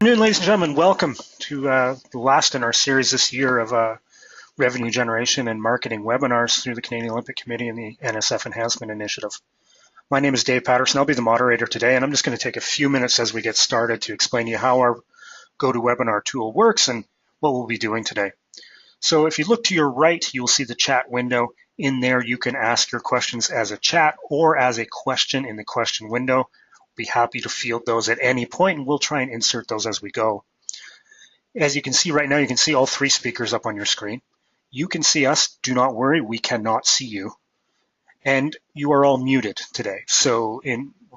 Good afternoon, ladies and gentlemen. Welcome to the last in our series this year of revenue generation and marketing webinars through the Canadian Olympic Committee and the NSF Enhancement Initiative. My name is Dave Patterson. I'll be the moderator today, and I'm just going to take a few minutes as we get started to explain to you how our GoToWebinar tool works and what we'll be doing today. So if you look to your right, you'll see the chat window. In there, you can ask your questions as a chat or as a question in the question window. Be happy to field those at any point, and we'll try and insert those as we go. As you can see right now, you can see all three speakers up on your screen. You can see us. Do not worry, we cannot see you. And you are all muted today. So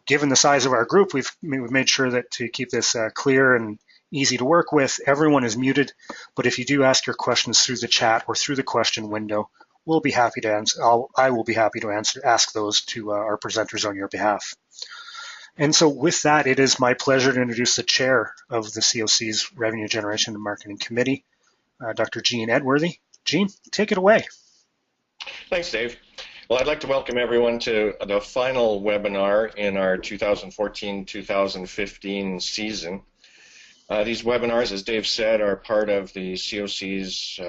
given the size of our group, we've made sure that to keep this clear and easy to work with, everyone is muted. But if you do ask your questions through the chat or through the question window, we'll be happy to answer. I will be happy to ask those to our presenters on your behalf. And so with that, it is my pleasure to introduce the chair of the COC's Revenue Generation and Marketing Committee, Dr. Gene Edworthy. Gene, take it away. Thanks, Dave. Well, I'd like to welcome everyone to the final webinar in our 2014-2015 season. These webinars, as Dave said, are part of the COC's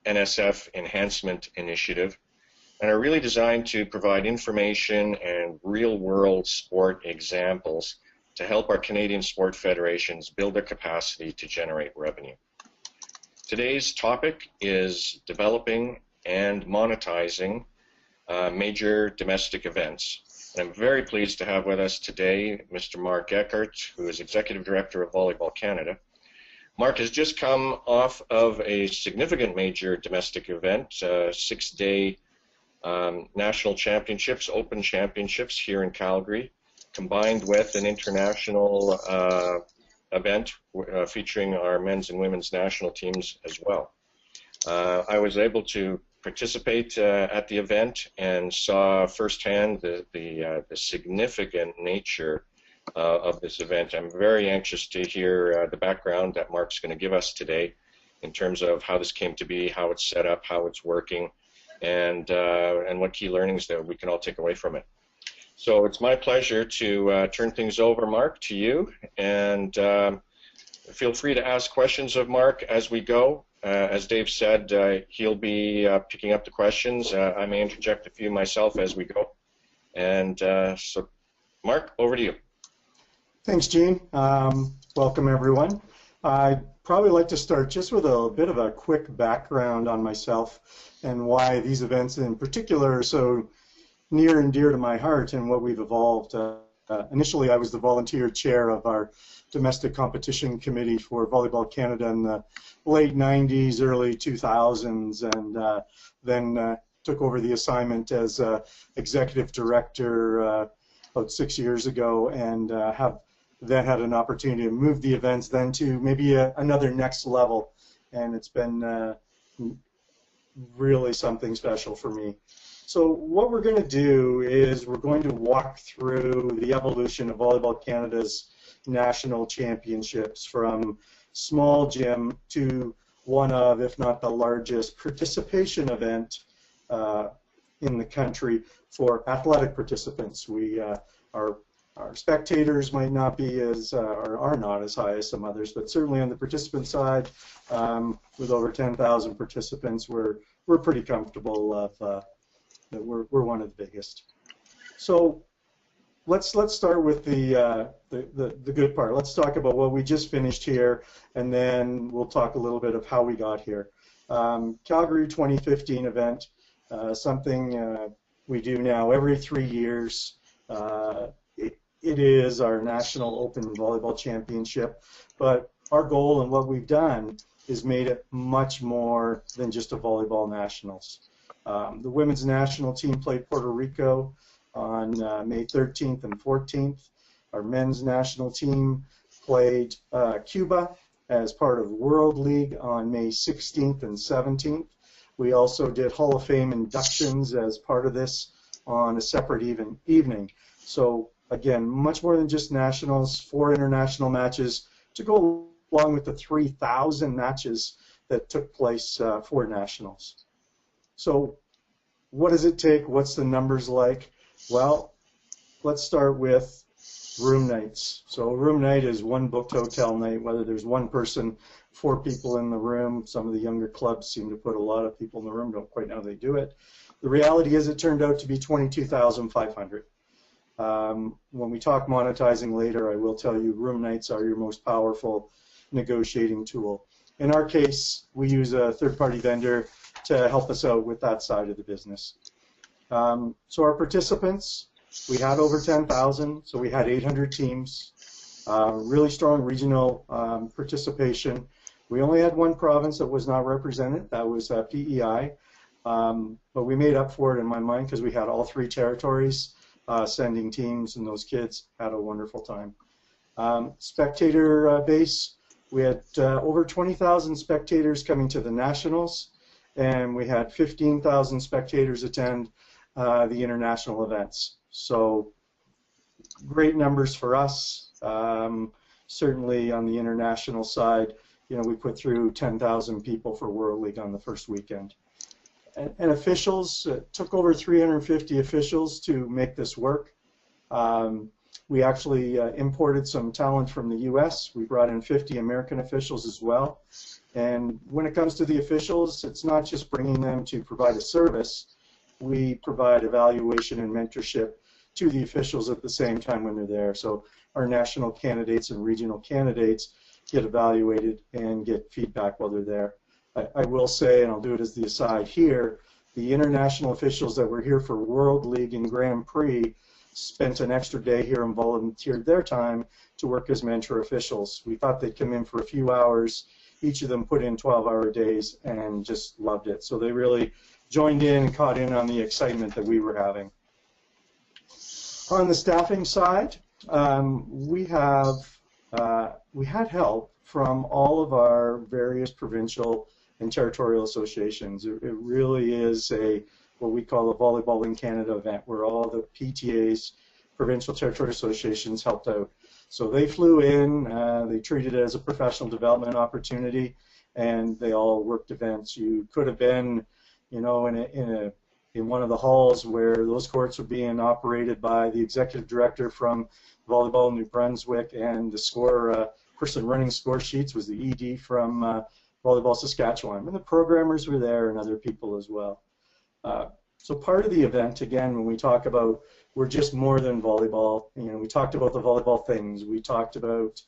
NSF Enhancement Initiative, and are really designed to provide information and real-world sport examples to help our Canadian sport federations build their capacity to generate revenue. Today's topic is developing and monetizing major domestic events. And I'm very pleased to have with us today Mr. Mark Eckert, who is Executive Director of Volleyball Canada. Mark has just come off of a significant major domestic event, 6-day national championships, open championships here in Calgary, combined with an international event featuring our men's and women's national teams as well. I was able to participate at the event and saw firsthand the significant nature of this event. I'm very anxious to hear the background that Mark's going to give us today in terms of how this came to be, how it's set up, how it's working, and what key learnings that we can all take away from it. So it's my pleasure to turn things over, Mark, to you, and feel free to ask questions of Mark as we go. As Dave said, he'll be picking up the questions. I may interject a few myself as we go. And so, Mark, over to you. Thanks, Gene. Welcome, everyone. I'd probably like to start just with a bit of a quick background on myself and why these events in particular are so near and dear to my heart and what we've evolved. Initially, I was the volunteer chair of our domestic competition committee for Volleyball Canada in the late 90s, early 2000s, and then took over the assignment as executive director about 6 years ago, and have then had an opportunity to move the events then to maybe another next level, and it's been really something special for me. So what we're going to do is we're going to walk through the evolution of Volleyball Canada's national championships from small gym to one of, if not the largest, participation event in the country for athletic participants. Our spectators might not be as, or are not as high as some others, but certainly on the participant side, with over 10,000 participants, we're pretty comfortable that we're one of the biggest. So let's start with the good part. Let's talk about what we just finished here, and then we'll talk a little bit of how we got here. Calgary 2015 event, something we do now every 3 years. It is our National Open Volleyball Championship, but our goal and what we've done is made it much more than just a volleyball nationals. The women's national team played Puerto Rico on May 13th and 14th. Our men's national team played Cuba as part of World League on May 16th and 17th. We also did Hall of Fame inductions as part of this on a separate evening. So again, much more than just nationals, 4 international matches to go along with the 3,000 matches that took place for nationals. So what does it take? What's the numbers like? Well, let's start with room nights. So a room night is one booked hotel night, whether there's one person, 4 people in the room. Some of the younger clubs seem to put a lot of people in the room, don't quite know how they do it. The reality is it turned out to be 22,500. When we talk monetizing later, I will tell you room nights are your most powerful negotiating tool. In our case, we use a third-party vendor to help us out with that side of the business. So our participants, we had over 10,000, so we had 800 teams, really strong regional participation. We only had one province that was not represented, that was PEI, but we made up for it in my mind because we had all 3 territories sending teams, and those kids had a wonderful time. Spectator base, we had over 20,000 spectators coming to the Nationals, and we had 15,000 spectators attend the international events. So great numbers for us. Certainly on the international side, you know, we put through 10,000 people for World League on the first weekend. And officials, it took over 350 officials to make this work. We actually imported some talent from the US. We brought in 50 American officials as well. And when it comes to the officials, it's not just bringing them to provide a service. We provide evaluation and mentorship to the officials at the same time when they're there. So our national candidates and regional candidates get evaluated and get feedback while they're there. I will say, and I'll do it as the aside here, the international officials that were here for World League and Grand Prix spent an extra day here and volunteered their time to work as mentor officials. We thought they'd come in for a few hours. Each of them put in 12-hour days and just loved it. So they really joined in and caught in on the excitement that we were having. On the staffing side, we had help from all of our various provincial and territorial associations. It really is what we call a Volleyball in Canada event, where all the PTAs, provincial territorial associations, helped out. So they flew in, they treated it as a professional development opportunity, and they all worked events. You could have been, you know, in one of the halls where those courts were being operated by the executive director from Volleyball New Brunswick, and the person running score sheets was the ED from Volleyball Saskatchewan, and the programmers were there and other people as well. So part of the event, again, when we talk about we're just more than volleyball, you know, we talked about the volleyball things, we talked about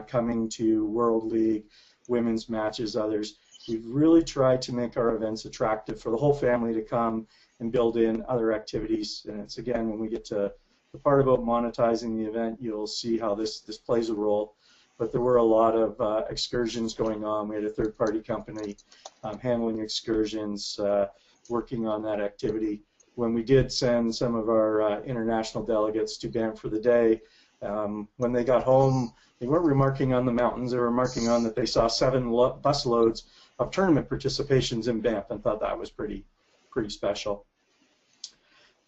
coming to World League, women's matches, others. We've really tried to make our events attractive for the whole family to come and build in other activities. And it's, again, when we get to the part about monetizing the event, you'll see how this plays a role. But there were a lot of excursions going on. We had a third-party company handling excursions, working on that activity. When we did send some of our international delegates to Banff for the day, when they got home, they weren't remarking on the mountains. They were remarking on that they saw 7 bus loads of tournament participations in Banff and thought that was pretty special.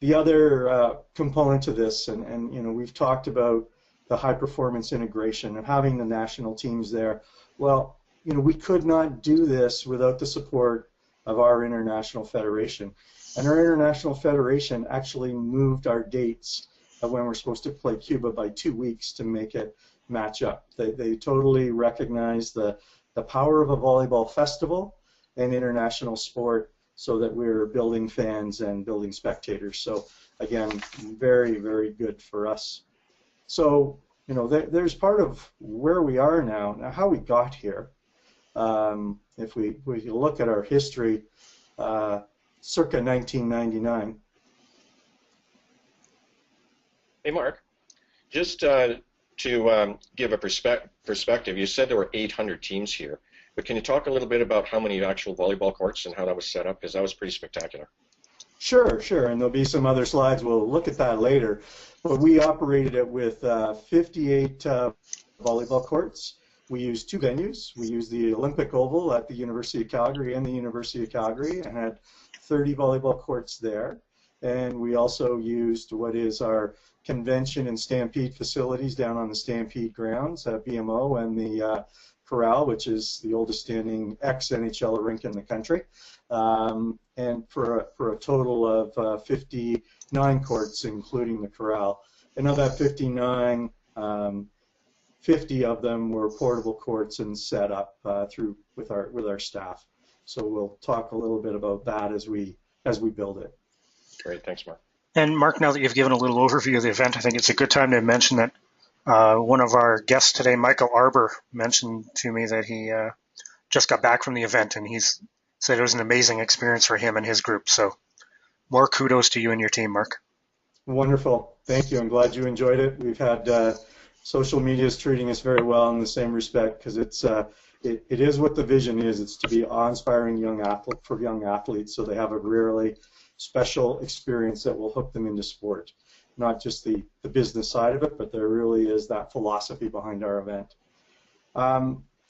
The other component to this, and you know, we've talked about the high-performance integration and having the national teams there. Well, you know, we could not do this without the support of our international federation. And our international federation actually moved our dates of when we're supposed to play Cuba by 2 weeks to make it match up. They totally recognize the power of a volleyball festival and international sport, so that we're building fans and building spectators. So again, very, very good for us. So, you know, there's part of where we are now. Now, how we got here, if we look at our history, circa 1999. Hey, Mark, just to give a perspective, you said there were 800 teams here, but can you talk a little bit about how many actual volleyball courts and how that was set up? Because that was pretty spectacular. Sure, and there'll be some other slides. We'll look at that later. But we operated it with 58 volleyball courts. We used 2 venues. We used the Olympic Oval at the University of Calgary and the University of Calgary, and had 30 volleyball courts there. And we also used what is our convention and Stampede facilities down on the Stampede grounds at BMO, and the Corral, which is the oldest standing ex-NHL rink in the country. and for a total of 59 courts, including the corral. And of that 59, 50 of them were portable courts and set up with our staff. So we'll talk a little bit about that as we build it. Great, thanks, Mark. And Mark, now that you've given a little overview of the event, I think it's a good time to mention that one of our guests today, Michael Arbour, mentioned to me that he just got back from the event, and he's said it was an amazing experience for him and his group. So more kudos to you and your team, Mark. Wonderful. Thank you. I'm glad you enjoyed it. We've had social media is treating us very well in the same respect, because it is what the vision is. It's to be awe-inspiring for young athletes, so they have a really special experience that will hook them into sport. Not just the business side of it, but there really is that philosophy behind our event.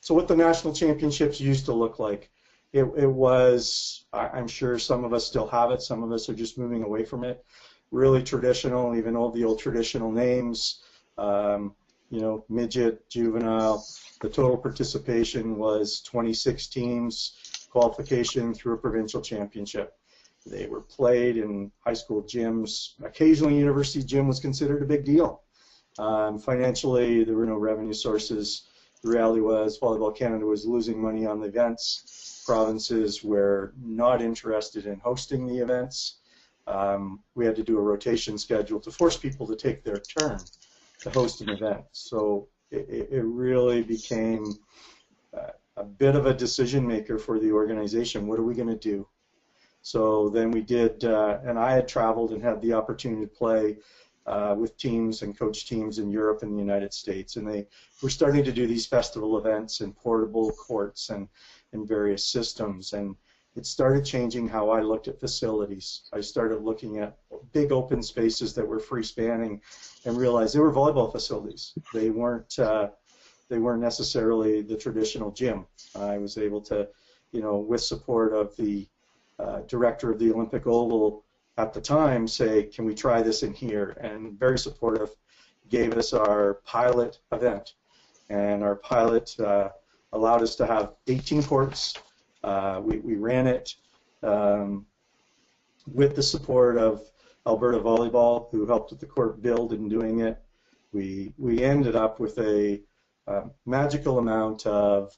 So what the national championships used to look like, it was, I'm sure some of us still have it, some of us are just moving away from it, really traditional, even all the old traditional names, you know, midget, juvenile. The total participation was 26 teams, qualification through a provincial championship. They were played in high school gyms. Occasionally, university gym was considered a big deal. Financially, there were no revenue sources. The reality was Volleyball Canada was losing money on the events. Provinces were not interested in hosting the events. We had to do a rotation schedule to force people to take their turn to host an event. So it really became a bit of a decision maker for the organization. What are we going to do? So then we did, and I had traveled and had the opportunity to play with teams and coach teams in Europe and the United States, and they were starting to do these festival events and portable courts and various systems, and it started changing how I looked at facilities. I started looking at big open spaces that were free spanning and realized they were volleyball facilities. They weren't necessarily the traditional gym. I was able to, you know, with support of the director of the Olympic Oval at the time, say, can we try this in here? And very supportive, gave us our pilot event. And our pilot allowed us to have 18 courts. We ran it with the support of Alberta Volleyball, who helped with the court build and doing it. We ended up with a magical amount of,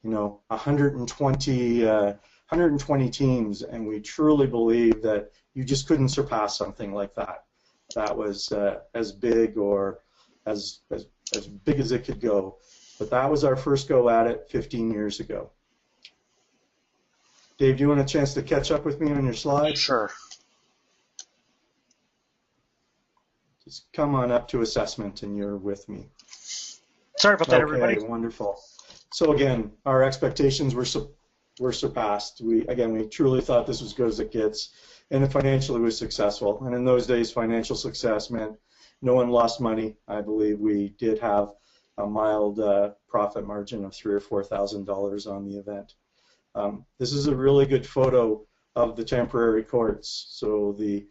you know, 120 teams, and we truly believe that you just couldn't surpass something like that. That was as big or as big as it could go. But that was our first go at it 15 years ago. Dave, do you want a chance to catch up with me on your slides? Sure. Just come on up to assessment and you're with me. Sorry about that, everybody. Okay, wonderful. So again, our expectations were surpassed. We truly thought this was as good as it gets, and it financially was successful. And in those days, financial success meant no one lost money. I believe we did have a mild profit margin of $3,000 or $4,000 on the event. This is a really good photo of the temporary courts. So the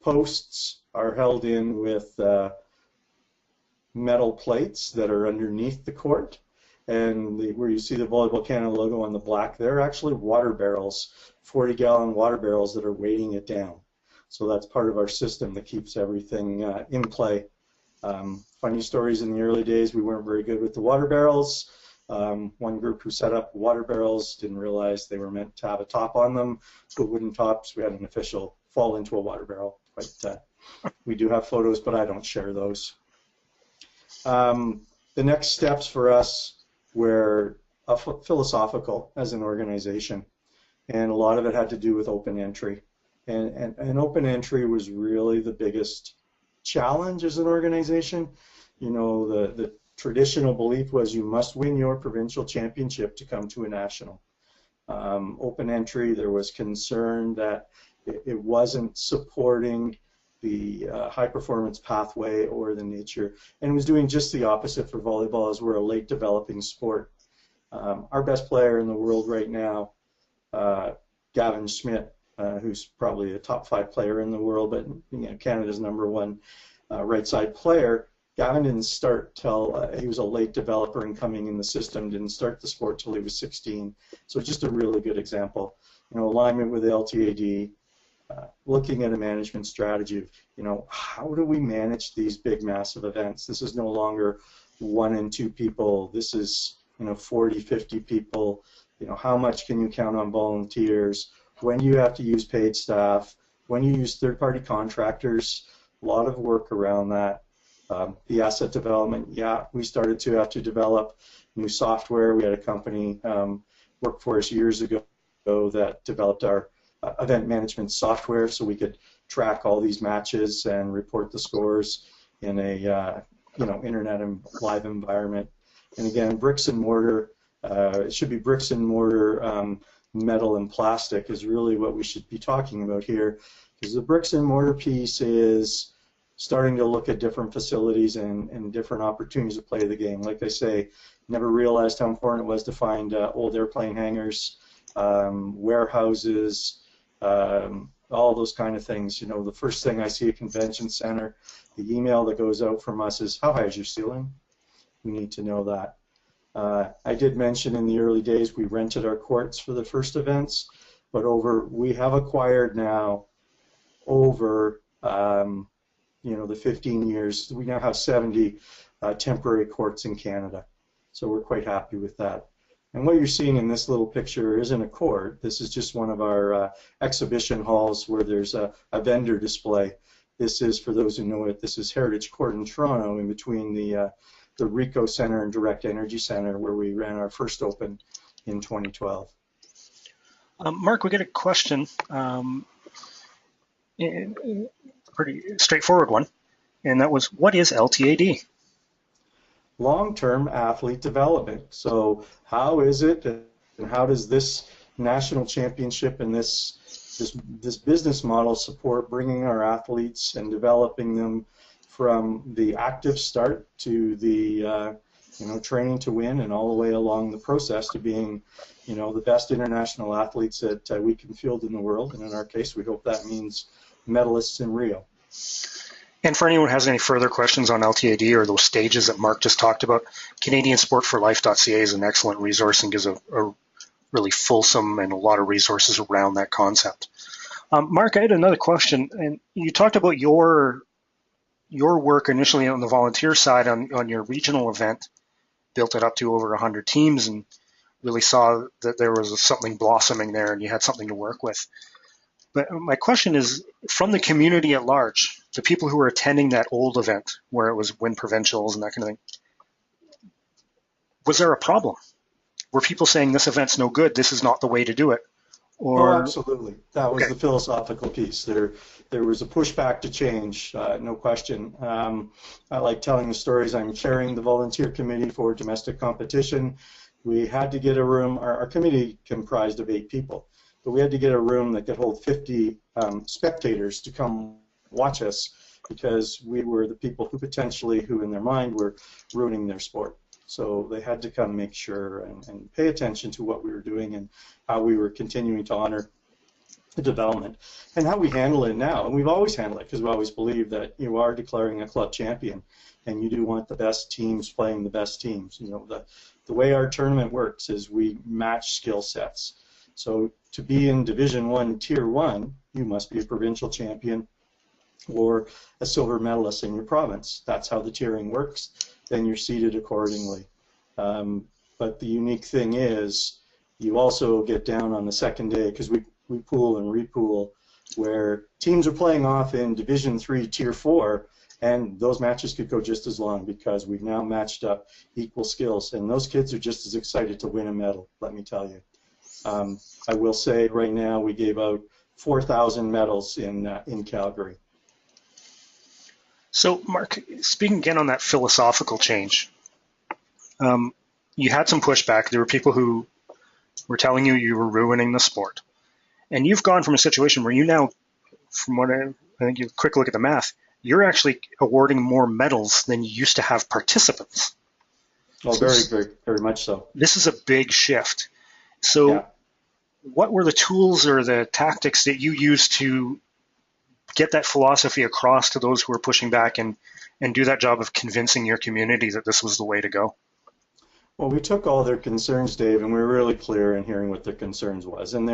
posts are held in with metal plates that are underneath the court. And where you see the Volleyball Canada logo on the black, they're actually water barrels, 40-gallon water barrels that are weighting it down. So that's part of our system that keeps everything in play. Funny stories, in the early days, we weren't very good with the water barrels. One group who set up water barrels didn't realize they were meant to have a top on them, put wooden tops. We had an official fall into a water barrel. But we do have photos, but I don't share those. The next steps for us were philosophical as an organization, and a lot of it had to do with open entry. And open entry was really the biggest challenge as an organization. You know, the traditional belief was you must win your provincial championship to come to a national. Open entry, there was concern that it wasn't supporting the high performance pathway or the nature, and was doing just the opposite for volleyball, as we're a late developing sport. Our best player in the world right now, Gavin Schmidt, who's probably a top 5 player in the world, but you know, Canada's #1 right side player. Gavin didn't start till he was a late developer and coming in the system, didn't start the sport till he was 16. So just a really good example. alignment with LTAD, looking at a management strategy of, how do we manage these big, massive events? This is no longer 1 and 2 people. This is, 40, 50 people. How much can you count on volunteers? When do you have to use paid staff? When you use third-party contractors? A lot of work around that. The asset development, we started to have to develop new software. We had a company work for us years ago that developed our event management software so we could track all these matches and report the scores in a internet and live environment. And again, bricks and mortar, it should be bricks and mortar, metal and plastic is really what we should be talking about here, because the bricks and mortar piece is starting to look at different facilities and different opportunities to play the game. Like I say, never realized how important it was to find old airplane hangars, warehouses, all those kind of things. The first thing I see at convention center, the email that goes out from us is, how high is your ceiling? We need to know that. I did mention in the early days we rented our courts for the first events, but we have acquired now over the 15 years, we now have 70 temporary courts in Canada. So we're quite happy with that. And what you're seeing in this little picture isn't a court. This is just one of our exhibition halls where there's a vendor display. This is, for those who know it, this is Heritage Court in Toronto, in between the RICO Center and Direct Energy Center, where we ran our first Open in 2012. Mark, we get a question, pretty straightforward one, and that was, what is LTAD? Long-term athlete development. So how is it, and how does this national championship and this business model support bringing our athletes and developing them from the active start to the training to win, and all the way along the process to being the best international athletes that we can field in the world. And in our case, we hope that means medalists in Rio. And for anyone who has any further questions on LTAD or those stages that Mark just talked about, CanadianSportForLife.ca is an excellent resource and gives a really fulsome and a lot of resources around that concept. Mark, I had another question, and you talked about your work initially on the volunteer side on your regional event, built it up to over 100 teams, and really saw that there was something blossoming there and you had something to work with. But my question is, from the community at large, the people who were attending that old event where it was Win Provincials and that kind of thing, was there a problem? Were people saying this event's no good, this is not the way to do it? Or... Oh, absolutely. That was the philosophical piece. There was a pushback to change, no question. I like telling the stories. I'm chairing the volunteer committee for domestic competition. We had to get a room. Our committee comprised of 8 people, but we had to get a room that could hold 50 spectators to come watch us, because we were the people who in their mind were ruining their sport. So they had to come make sure and pay attention to what we were doing and how we were continuing to honor the development and how we handle it now. And we've always handled it, because we always believe that you are declaring a club champion and you do want the best teams playing the best teams. The way our tournament works is we match skill sets. So to be in Division 1, Tier 1, you must be a provincial champion or a silver medalist in your province. That's how the tiering works. Then you're seated accordingly. But the unique thing is you also get down on the second day, because we pool and repool, where teams are playing off in Division 3, Tier 4, and those matches could go just as long, because we've now matched up equal skills, and those kids are just as excited to win a medal, let me tell you. I will say right now we gave out 4,000 medals in Calgary. So, Mark, speaking again on that philosophical change, you had some pushback. There were people who were telling you were ruining the sport. And you've gone from a situation where you now, from what I think you quick look at the math, you're actually awarding more medals than you used to have participants. Oh, very, very, very much so. This is a big shift. So what were the tools or the tactics that you used to get that philosophy across to those who are pushing back and do that job of convincing your community that this was the way to go? Well, we took all their concerns, Dave, and we were really clear in hearing what their concerns was. And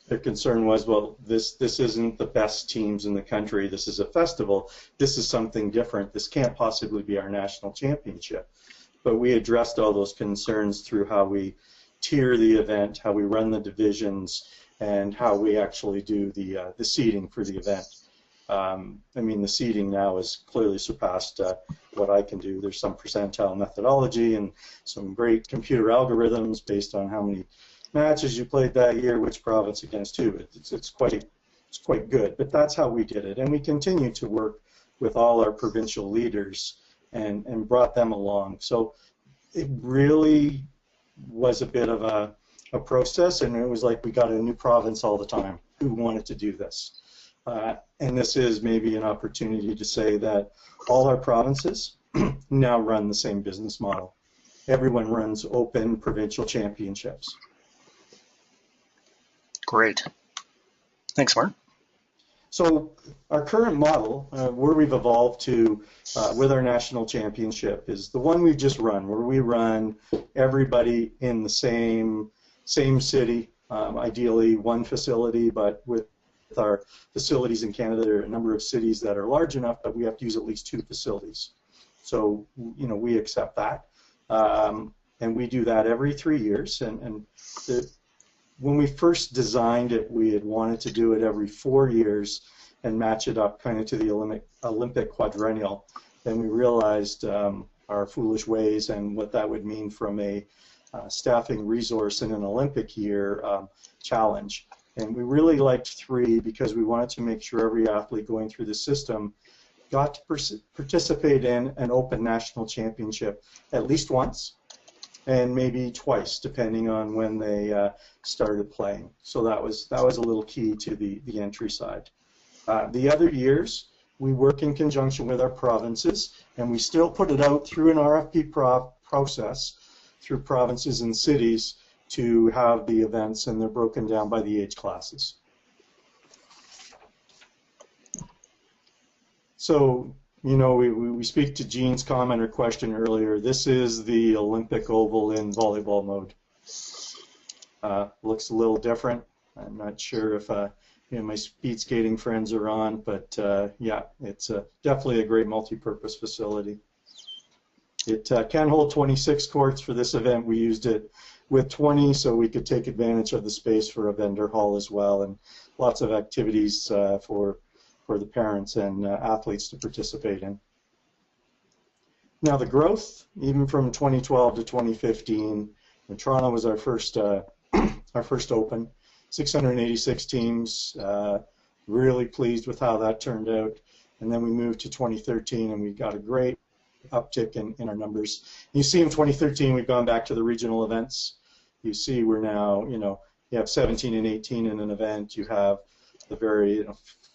their concern was, well, this isn't the best teams in the country. This is a festival. This is something different. This can't possibly be our national championship. But we addressed all those concerns through how we tier the event, how we run the divisions, and how we actually do the seeding for the event. I mean, the seeding now has clearly surpassed what I can do. There's some percentile methodology and some great computer algorithms based on how many matches you played that year, which province against who. It's quite good. But that's how we did it, and we continue to work with all our provincial leaders and brought them along. So it really was a bit of a process, and it was like we got a new province all the time who wanted to do this. And this is maybe an opportunity to say that all our provinces now run the same business model. Everyone runs open provincial championships. Great. Thanks, Mark. So our current model, where we've evolved to with our national championship, is the one we've just run, where we run everybody in the same city, ideally one facility, but with our facilities in Canada, there are a number of cities that are large enough that we have to use at least 2 facilities. So, you know, we accept that. And we do that every 3 years. When we first designed it, we had wanted to do it every 4 years and match it up kind of to the Olympic quadrennial. Then we realized our foolish ways and what that would mean from a staffing resource in an Olympic year challenge. And we really liked 3 because we wanted to make sure every athlete going through the system got to participate in an open national championship at least once, and maybe twice, depending on when they started playing. So that was a little key to the entry side. The other years, we work in conjunction with our provinces, and we still put it out through an RFP process through provinces and cities to have the events, and they're broken down by the age classes. So, you know, we speak to Jean's comment or question earlier. This is the Olympic oval in volleyball mode. Looks a little different. I'm not sure if you know, my speed skating friends are on, but yeah, it's definitely a great multi-purpose facility. It can hold 26 courts. For this event, we used it with 20 so we could take advantage of the space for a vendor hall as well, and lots of activities for the parents and athletes to participate in. Now the growth, even from 2012 to 2015, when Toronto was our first Open, 686 teams, really pleased with how that turned out. And then we moved to 2013 and we got a great uptick in our numbers. You see in 2013 we've gone back to the regional events. You see we're now, you know, you have 17 and 18 in an event, you have the very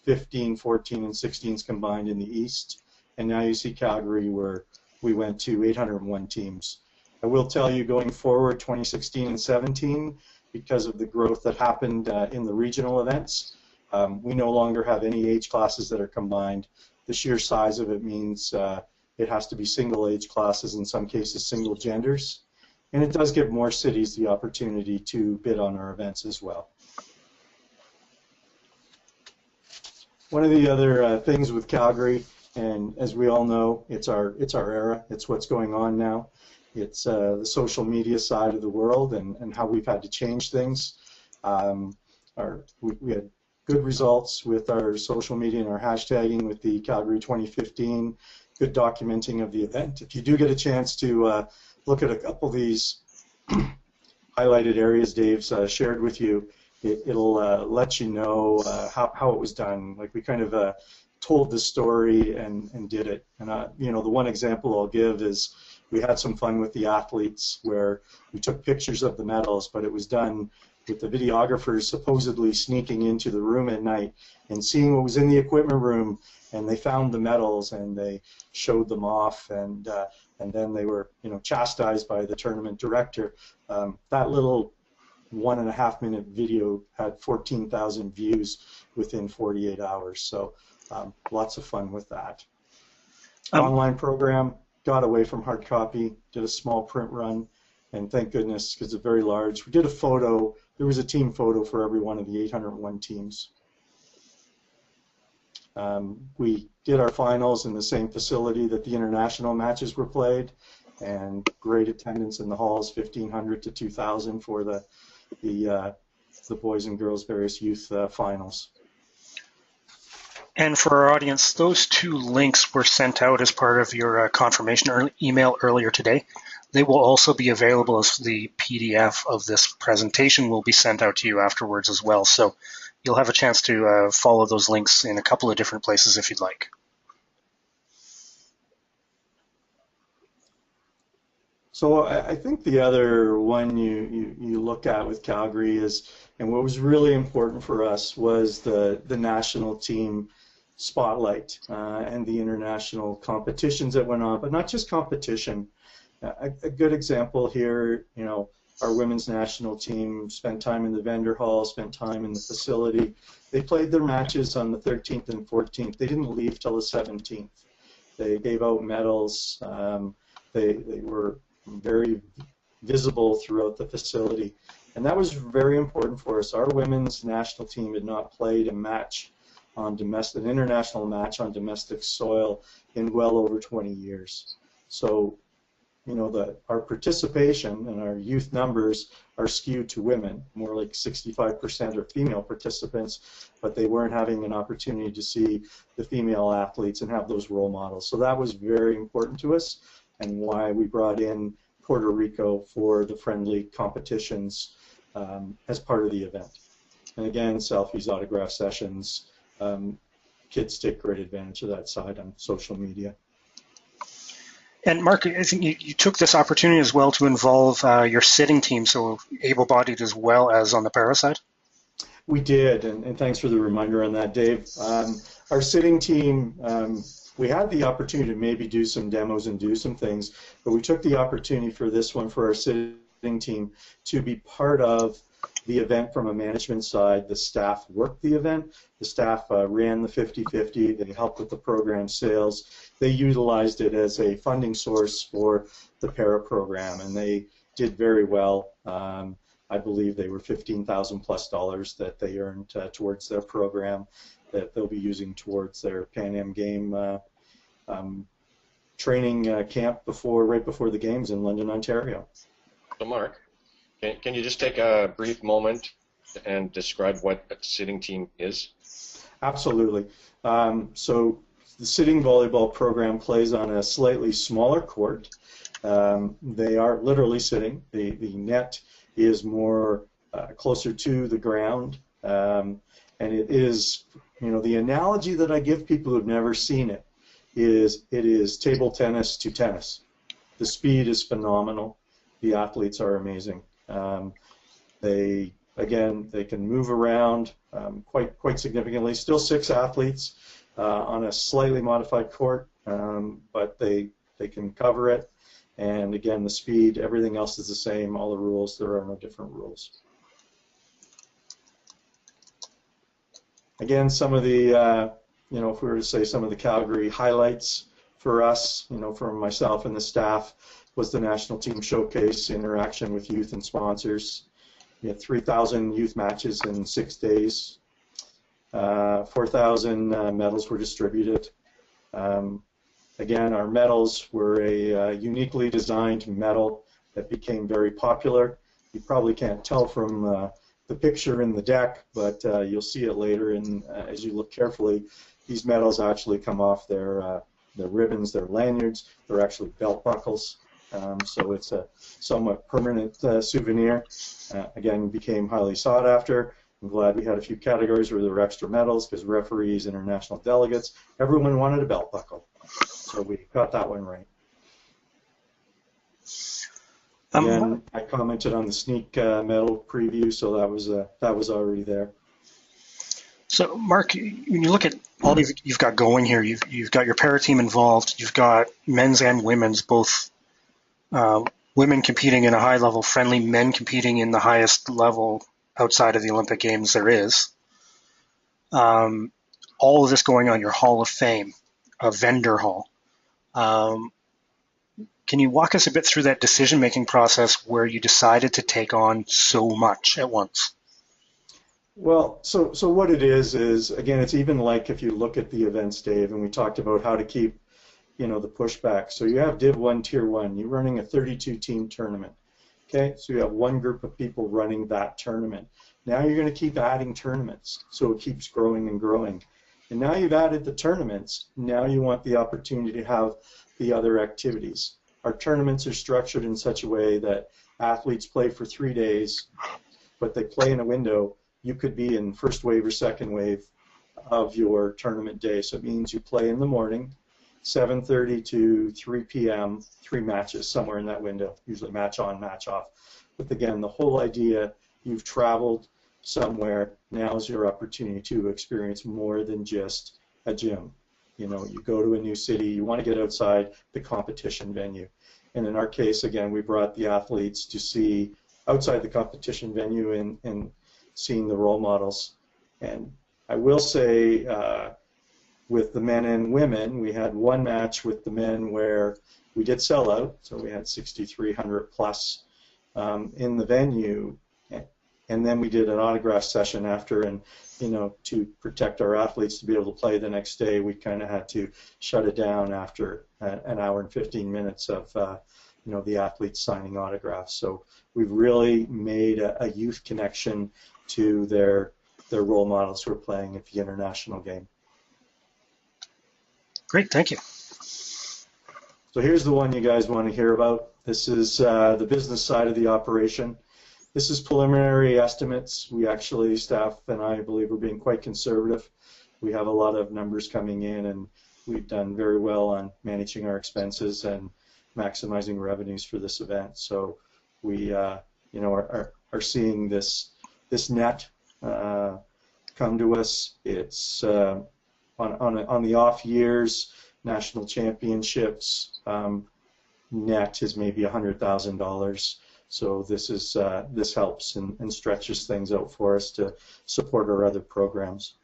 15, 14, and 16s combined in the East, and now you see Calgary where we went to 801 teams. I will tell you going forward, 2016 and 17, because of the growth that happened in the regional events, we no longer have any age classes that are combined. The sheer size of it means it has to be single age classes, in some cases single genders, and it does give more cities the opportunity to bid on our events as well. One of the other things with Calgary, and as we all know, it's our era. It's what's going on now. It's the social media side of the world and how we've had to change things. We had good results with our social media and our hashtagging with the Calgary 2015, good documenting of the event. If you do get a chance to look at a couple of these highlighted areas Dave's shared with you, it'll let you know how it was done. Like we kind of told the story and did it. And you know, the one example I'll give is we had some fun with the athletes where we took pictures of the medals, but it was done with the videographers supposedly sneaking into the room at night and seeing what was in the equipment room, and they found the medals and they showed them off, and then they were, you know, chastised by the tournament director. That little 1.5 minute video had 14,000 views within 48 hours, so lots of fun with that. Online program, got away from hard copy, did a small print run, and thank goodness, because it's very large. We did a photo there was a team photo for every one of the 801 teams. We did our finals in the same facility that the international matches were played, and great attendance in the halls, 1,500 to 2,000 for the boys and girls various youth finals. And for our audience, those two links were sent out as part of your confirmation email earlier today. They will also be available as the PDF of this presentation will be sent out to you afterwards as well. So you'll have a chance to follow those links in a couple of different places if you'd like. So I think the other one you look at with Calgary is, and what was really important for us was the national team spotlight and the international competitions that went on, but not just competition. A good example here, you know, our women's national team spent time in the vendor hall, spent time in the facility. They played their matches on the 13th and 14th. They didn't leave till the 17th. They gave out medals. They were very visible throughout the facility, and that was very important for us. Our women's national team had not played a match on an international match on domestic soil in well over 20 years. So, you know, our participation and our youth numbers are skewed to women. More like 65% are female participants, but they weren't having an opportunity to see the female athletes and have those role models. So that was very important to us, and why we brought in Puerto Rico for the friendly competitions as part of the event. And again, selfies, autograph sessions, kids take great advantage of that side on social media. And Mark, I think you took this opportunity as well to involve your sitting team, so able-bodied as well as on the para side? We did, and thanks for the reminder on that, Dave. Our sitting team, we had the opportunity to maybe do some demos and do some things, but we took the opportunity for this one for our sitting team to be part of the event from a management side. The staff worked the event. The staff ran the 50-50. They helped with the program sales. They utilized it as a funding source for the para program, and they did very well. I believe they were $15,000+ that they earned towards their program that they'll be using towards their Pan Am game training camp right before the games in London, Ontario. So Mark, can you just take a brief moment and describe what a sitting team is? Absolutely. So the sitting volleyball program plays on a slightly smaller court. They are literally sitting. The net is more closer to the ground, and it is, you know, the analogy that I give people who've never seen it is table tennis to tennis. The speed is phenomenal. The athletes are amazing. They can move around quite significantly. Still 6 athletes on a slightly modified court, but they can cover it. And again, the speed, everything else is the same. All the rules, there are no different rules. Again, some of the, you know, if we were to say some of the Calgary highlights for us, you know, from myself and the staff, was the national team showcase, interaction with youth and sponsors. We had 3,000 youth matches in 6 days. 4,000 medals were distributed. Again, our medals were a uniquely designed medal that became very popular. You probably can't tell from the picture in the deck, but you'll see it later. And as you look carefully, these medals actually come off their ribbons, their lanyards. They're actually belt buckles. So it's a somewhat permanent souvenir. Again, became highly sought after. I'm glad we had a few categories where there were extra medals because referees, international delegates, everyone wanted a belt buckle. So we got that one right. Again, I commented on the sneak medal preview, so that was already there. So, Mark, when you look at all you've got going here, you've got your para team involved, you've got men's and women's, both women competing in a high level, friendly, men competing in the highest level outside of the Olympic Games there is. All of this going on your Hall of Fame, a vendor hall. Can you walk us a bit through that decision-making process where you decided to take on so much at once? Well, so what it is again, it's even like if you look at the events, Dave, and we talked about how to keep, the pushback. So you have Div 1, Tier 1. You're running a 32-team tournament. Okay, so you have one group of people running that tournament. Now you're going to keep adding tournaments, so it keeps growing and growing. And now you've added the tournaments. Now you want the opportunity to have the other activities. Our tournaments are structured in such a way that athletes play for 3 days, but they play in a window. You could be in first wave or second wave of your tournament day. So it means you play in the morning, 7:30 to 3 p.m., 3 matches somewhere in that window, usually match on, match off. But again, the whole idea, you've traveled somewhere, now is your opportunity to experience more than just a gym. You go to a new city, you want to get outside the competition venue. And in our case, again, we brought the athletes to see outside the competition venue and seeing the role models. And I will say, with the men and women, we had one match with the men where we did sell out, so we had 6,300 plus in the venue, and then we did an autograph session after, and to protect our athletes to be able to play the next day, we kind of had to shut it down after an hour and 15 minutes of the athletes signing autographs. So we've really made a youth connection to their role models who are playing at the international game. Great, thank you. So here's the one you guys want to hear about. This is the business side of the operation. This is preliminary estimates. We actually, staff and I believe, are being quite conservative. We have a lot of numbers coming in, and we've done very well on managing our expenses and maximizing revenues for this event. So we, are seeing this net come to us. It's on the off years, national championships, net is maybe $100,000. So this helps and stretches things out for us to support our other programs.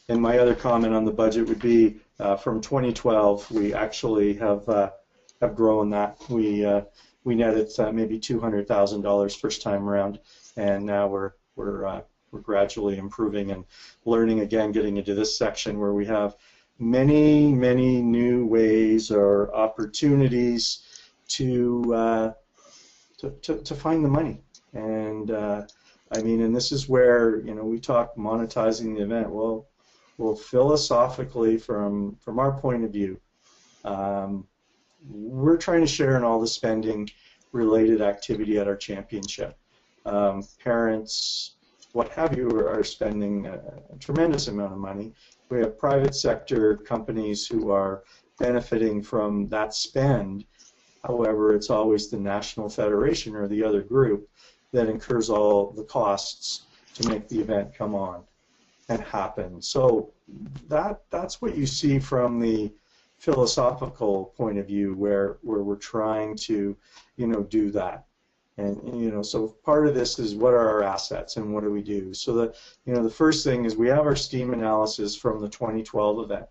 And my other comment on the budget would be from 2012, we actually have grown that. We netted maybe $200,000 first time around, and now we're gradually improving and learning again, getting into this section where we have many new ways or opportunities to find the money. And and this is where we talk monetizing the event. Well, philosophically, from our point of view, we're trying to share in all the spending related activity at our championship. Parents, what have you, are spending a tremendous amount of money. We have private sector companies who are benefiting from that spend. However, it's always the national federation or the other group that incurs all the costs to make the event come on and happen. So that's what you see from the philosophical point of view, where we're trying to do that. And so part of this is, what are our assets and what do we do? So the first thing is we have our STEAM analysis from the 2012 event,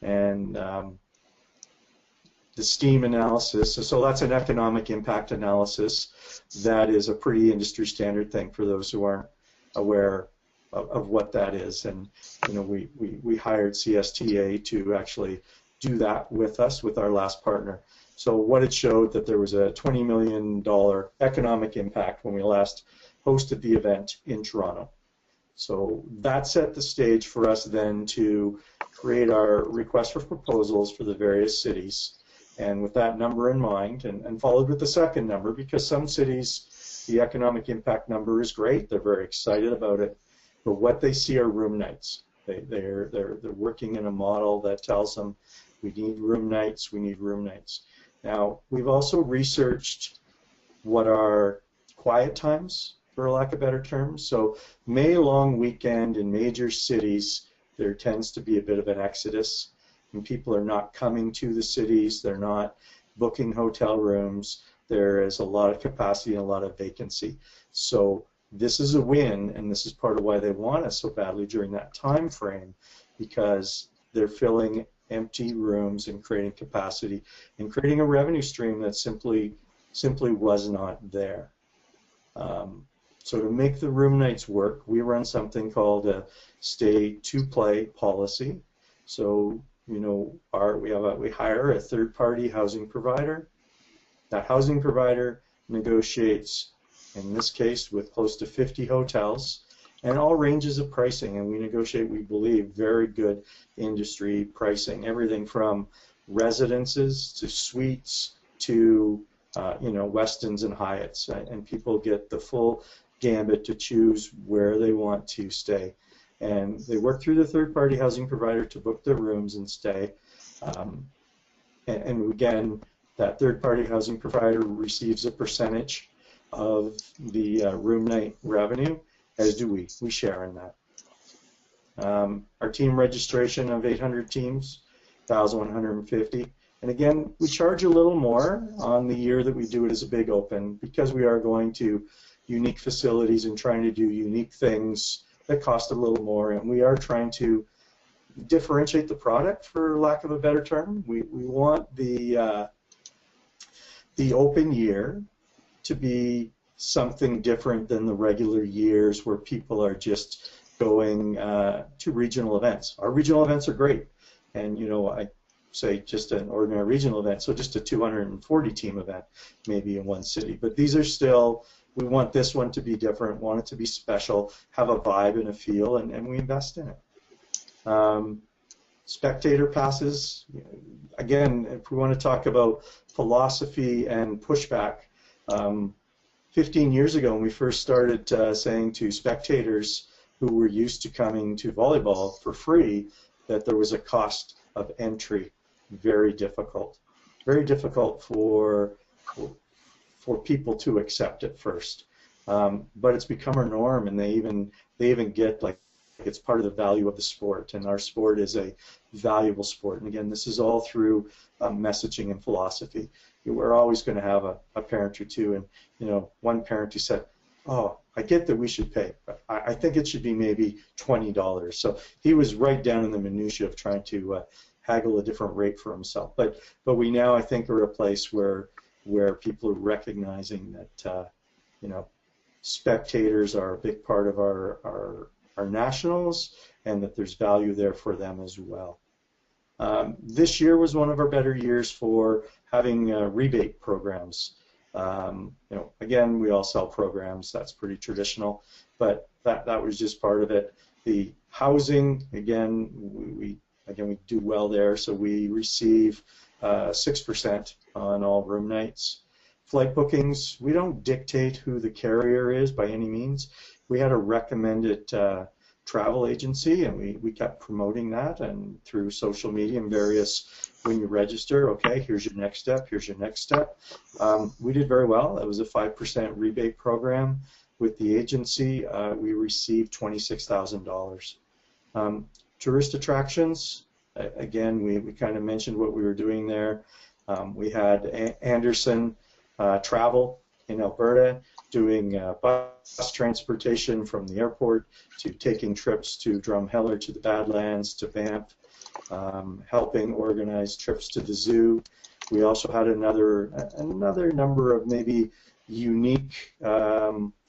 and the STEAM analysis, so that's an economic impact analysis. That is a pretty industry standard thing for those who aren't aware of what that is. And we hired CSTA to actually do that with us, with our last partner. So what it showed, that there was a $20 million economic impact when we last hosted the event in Toronto. So that set the stage for us then to create our request for proposals for the various cities, and with that number in mind, and followed with the second number, because some cities, the economic impact number is great, they're very excited about it, but what they see are room nights. They're working in a model that tells them, we need room nights, we need room nights. Now, we've also researched what are quiet times, for lack of better terms. So May long weekend in major cities, there tends to be a bit of an exodus, and people are not coming to the cities, they're not booking hotel rooms, there is a lot of capacity and a lot of vacancy. So this is a win, and this is part of why they want us so badly during that time frame, because they're filling empty rooms and creating capacity and creating a revenue stream that simply was not there. So to make the room nights work, we run something called a stay to play policy. So we hire a third-party housing provider. That housing provider negotiates, in this case, with close to 50 hotels and all ranges of pricing, and we negotiate, we believe, very good industry pricing, everything from residences to suites to Westins and Hyatts, and people get the full gambit to choose where they want to stay. And they work through the third-party housing provider to book their rooms and stay. And again, that third-party housing provider receives a percentage of the room night revenue, as do we. We share in that. Our team registration of 800 teams, 1,150. And again, we charge a little more on the year that we do it as a big open because we are going to unique facilities and trying to do unique things that cost a little more, and we are trying to differentiate the product, for lack of a better term. We want the open year to be something different than the regular years where people are just going to regional events. Our regional events are great, and I say just an ordinary regional event, so just a 240 team event maybe in one city, but these are still, we want this one to be different, want it to be special, have a vibe and a feel, and we invest in it. Spectator passes, again, if we want to talk about philosophy and pushback, 15 years ago when we first started saying to spectators who were used to coming to volleyball for free that there was a cost of entry, very difficult for people to accept at first, but it's become our norm, and they even get like it's part of the value of the sport, and our sport is a valuable sport. And again, this is all through messaging and philosophy. We're always going to have a parent or two, and one parent who said, "Oh, I get that we should pay, but I think it should be maybe $20." So he was right down in the minutia of trying to haggle a different rate for himself. But we now, I think, are at a place where people are recognizing that spectators are a big part of our nationals, and that there's value there for them as well. This year was one of our better years for having rebate programs. Again, we all sell programs. That's pretty traditional, but that was just part of it. The housing, again, we do well there, so we receive 6% on all room nights. Flight bookings, we don't dictate who the carrier is by any means. We had a recommended travel agency, and we kept promoting that, and through social media and various, when you register, okay, here's your next step, here's your next step. We did very well. It was a 5% rebate program. With the agency, we received $26,000. Tourist attractions, again, we kind of mentioned what we were doing there. We had Anderson Travel in Alberta doing bus transportation from the airport to taking trips to Drumheller, to the Badlands, to Banff, helping organize trips to the zoo. We also had another number of maybe unique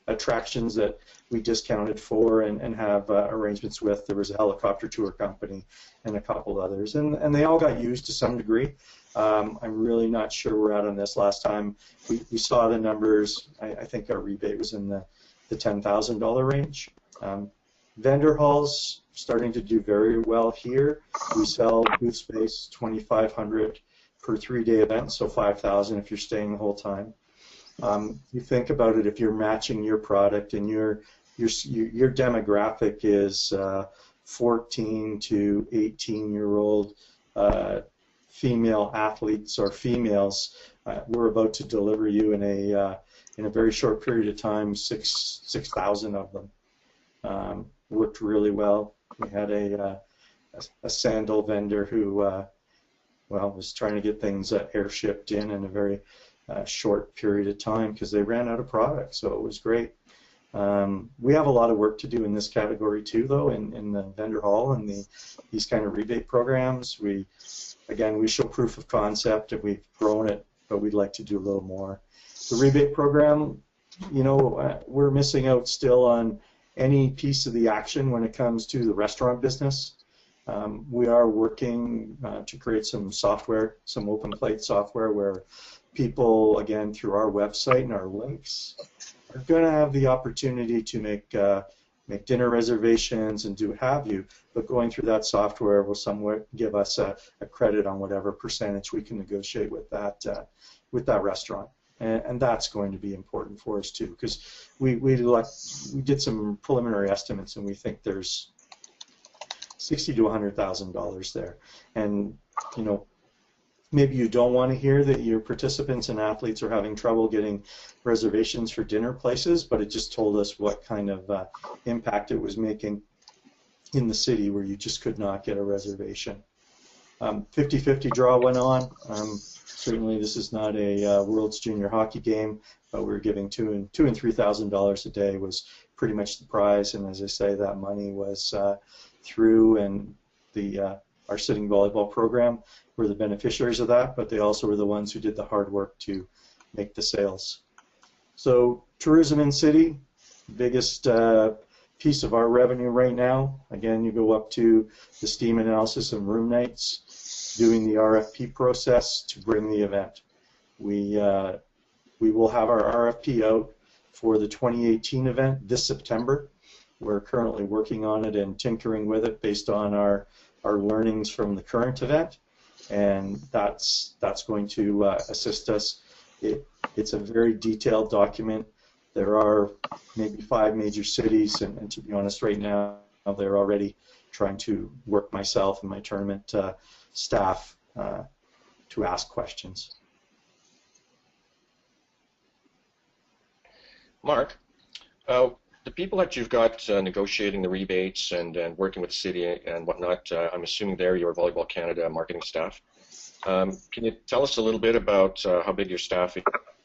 attractions that we discounted for and have arrangements with. There was a helicopter tour company and a couple others, and they all got used to some degree. I'm really not sure we're at on this. Last time we saw the numbers, I think our rebate was in the $10,000 range. Vendor halls starting to do very well here. We sell booth space $2,500 per 3-day event, so $5,000 if you're staying the whole time. You think about it, if you're matching your product and your demographic is 14 to 18-year-old female athletes or females, we're about to deliver you in a very short period of time 6,000 of them. Worked really well. We had a sandal vendor who was trying to get things airshipped in a very short period of time because they ran out of product, so it was great. We have a lot of work to do in this category too, though, in the vendor hall and these kind of rebate programs. Again, we show proof of concept and we've grown it, but we'd like to do a little more. The rebate program, we're missing out still on any piece of the action when it comes to the restaurant business. We are working to create some software, some open plate software where people, again, through our website and our links, are going to have the opportunity to make dinner reservations and do have you, but going through that software will somewhat give us a credit on whatever percentage we can negotiate with that restaurant. And that's going to be important for us too, because we did some preliminary estimates and we think there's $60,000 to $100,000 there. And maybe you don't want to hear that your participants and athletes are having trouble getting reservations for dinner places, but it just told us what kind of impact it was making in the city where you just could not get a reservation. 50-50 draw went on. Certainly this is not a World's Junior Hockey game, but we're giving $2,000 and $3,000 a day was pretty much the prize, and as I say, that money was through and our sitting volleyball program were the beneficiaries of that, but they also were the ones who did the hard work to make the sales. So tourism in city, biggest piece of our revenue right now. Again, you go up to the steam analysis and room nights, doing the RFP process to bring the event. We will have our RFP out for the 2018 event this September. We're currently working on it and tinkering with it based on our learnings from the current event, and that's going to assist us. It's a very detailed document. There are maybe 5 major cities, and to be honest, right now they're already trying to work myself and my tournament staff to ask questions. Mark, the people that you've got negotiating the rebates and working with the city and whatnot, I'm assuming they're your Volleyball Canada marketing staff. Can you tell us a little bit about how big your staff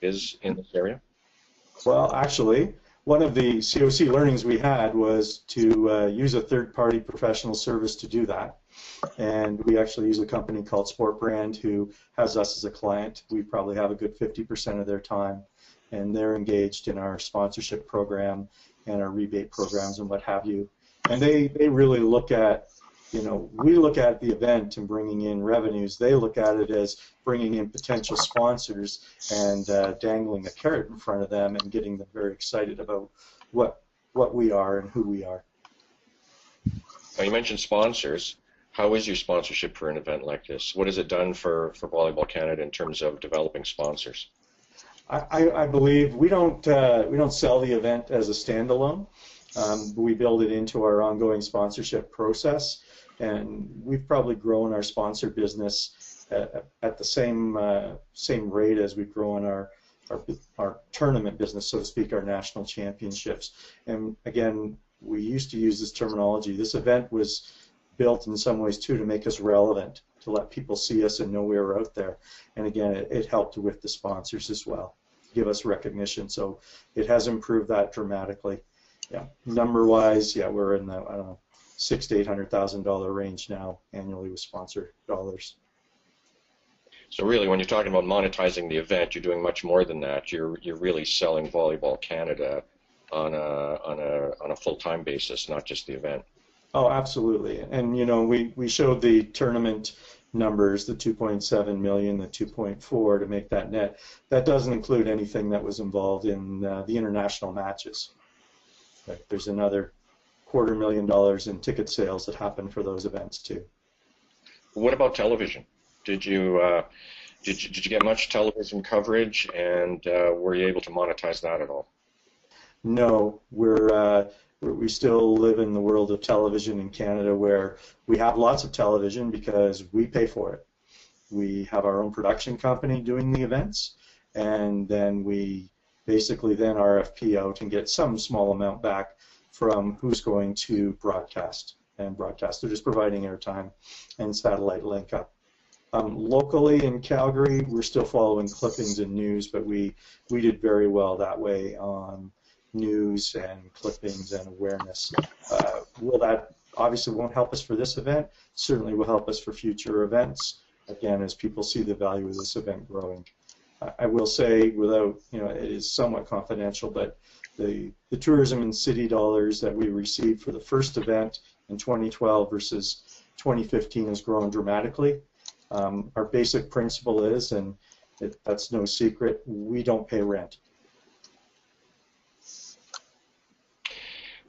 is in this area? Well, actually, one of the COC learnings we had was to use a third-party professional service to do that. And we actually use a company called Sport Brand who has us as a client. We probably have a good 50% of their time, and they're engaged in our sponsorship program and our rebate programs and what have you. And they really look at, we look at the event and bringing in revenues. They look at it as bringing in potential sponsors and dangling a carrot in front of them and getting them very excited about what we are and who we are. Now, you mentioned sponsors. How is your sponsorship for an event like this? What has it done for Volleyball Canada in terms of developing sponsors? I believe we don't sell the event as a standalone. We build it into our ongoing sponsorship process, and we've probably grown our sponsor business at the same rate as we've grown our tournament business, so to speak, our national championships. And again, we used to use this terminology. This event was built in some ways too to make us relevant, to let people see us and know we were out there. And again, it helped with the sponsors as well, give us recognition. So it has improved that dramatically. Yeah, number-wise, yeah, we're in the $600,000 to $800,000 range now annually with sponsor dollars. So really, when you're talking about monetizing the event, you're doing much more than that. You're really selling Volleyball Canada on a full-time basis, not just the event. Oh, absolutely. And we showed the tournament numbers, the 2.7 million, the 2.4 to make that net. That doesn't include anything that was involved in the international matches. There's another $250,000 in ticket sales that happen for those events too. What about television? Did you get much television coverage, and were you able to monetize that at all? No, we still live in the world of television in Canada, where we have lots of television because we pay for it. We have our own production company doing the events, and then we basically then RFP out and get some small amount back from who's going to broadcast. And broadcast, they're just providing airtime and satellite link up. Locally in Calgary, we're still following clippings and news, but we did very well that way on news and clippings and awareness. Will that obviously won't help us for this event, certainly will help us for future events, again, as people see the value of this event growing. I will say, without, it is somewhat confidential, but the tourism and city dollars that we received for the first event in 2012 versus 2015 has grown dramatically. Our basic principle is, and that's no secret, we don't pay rent.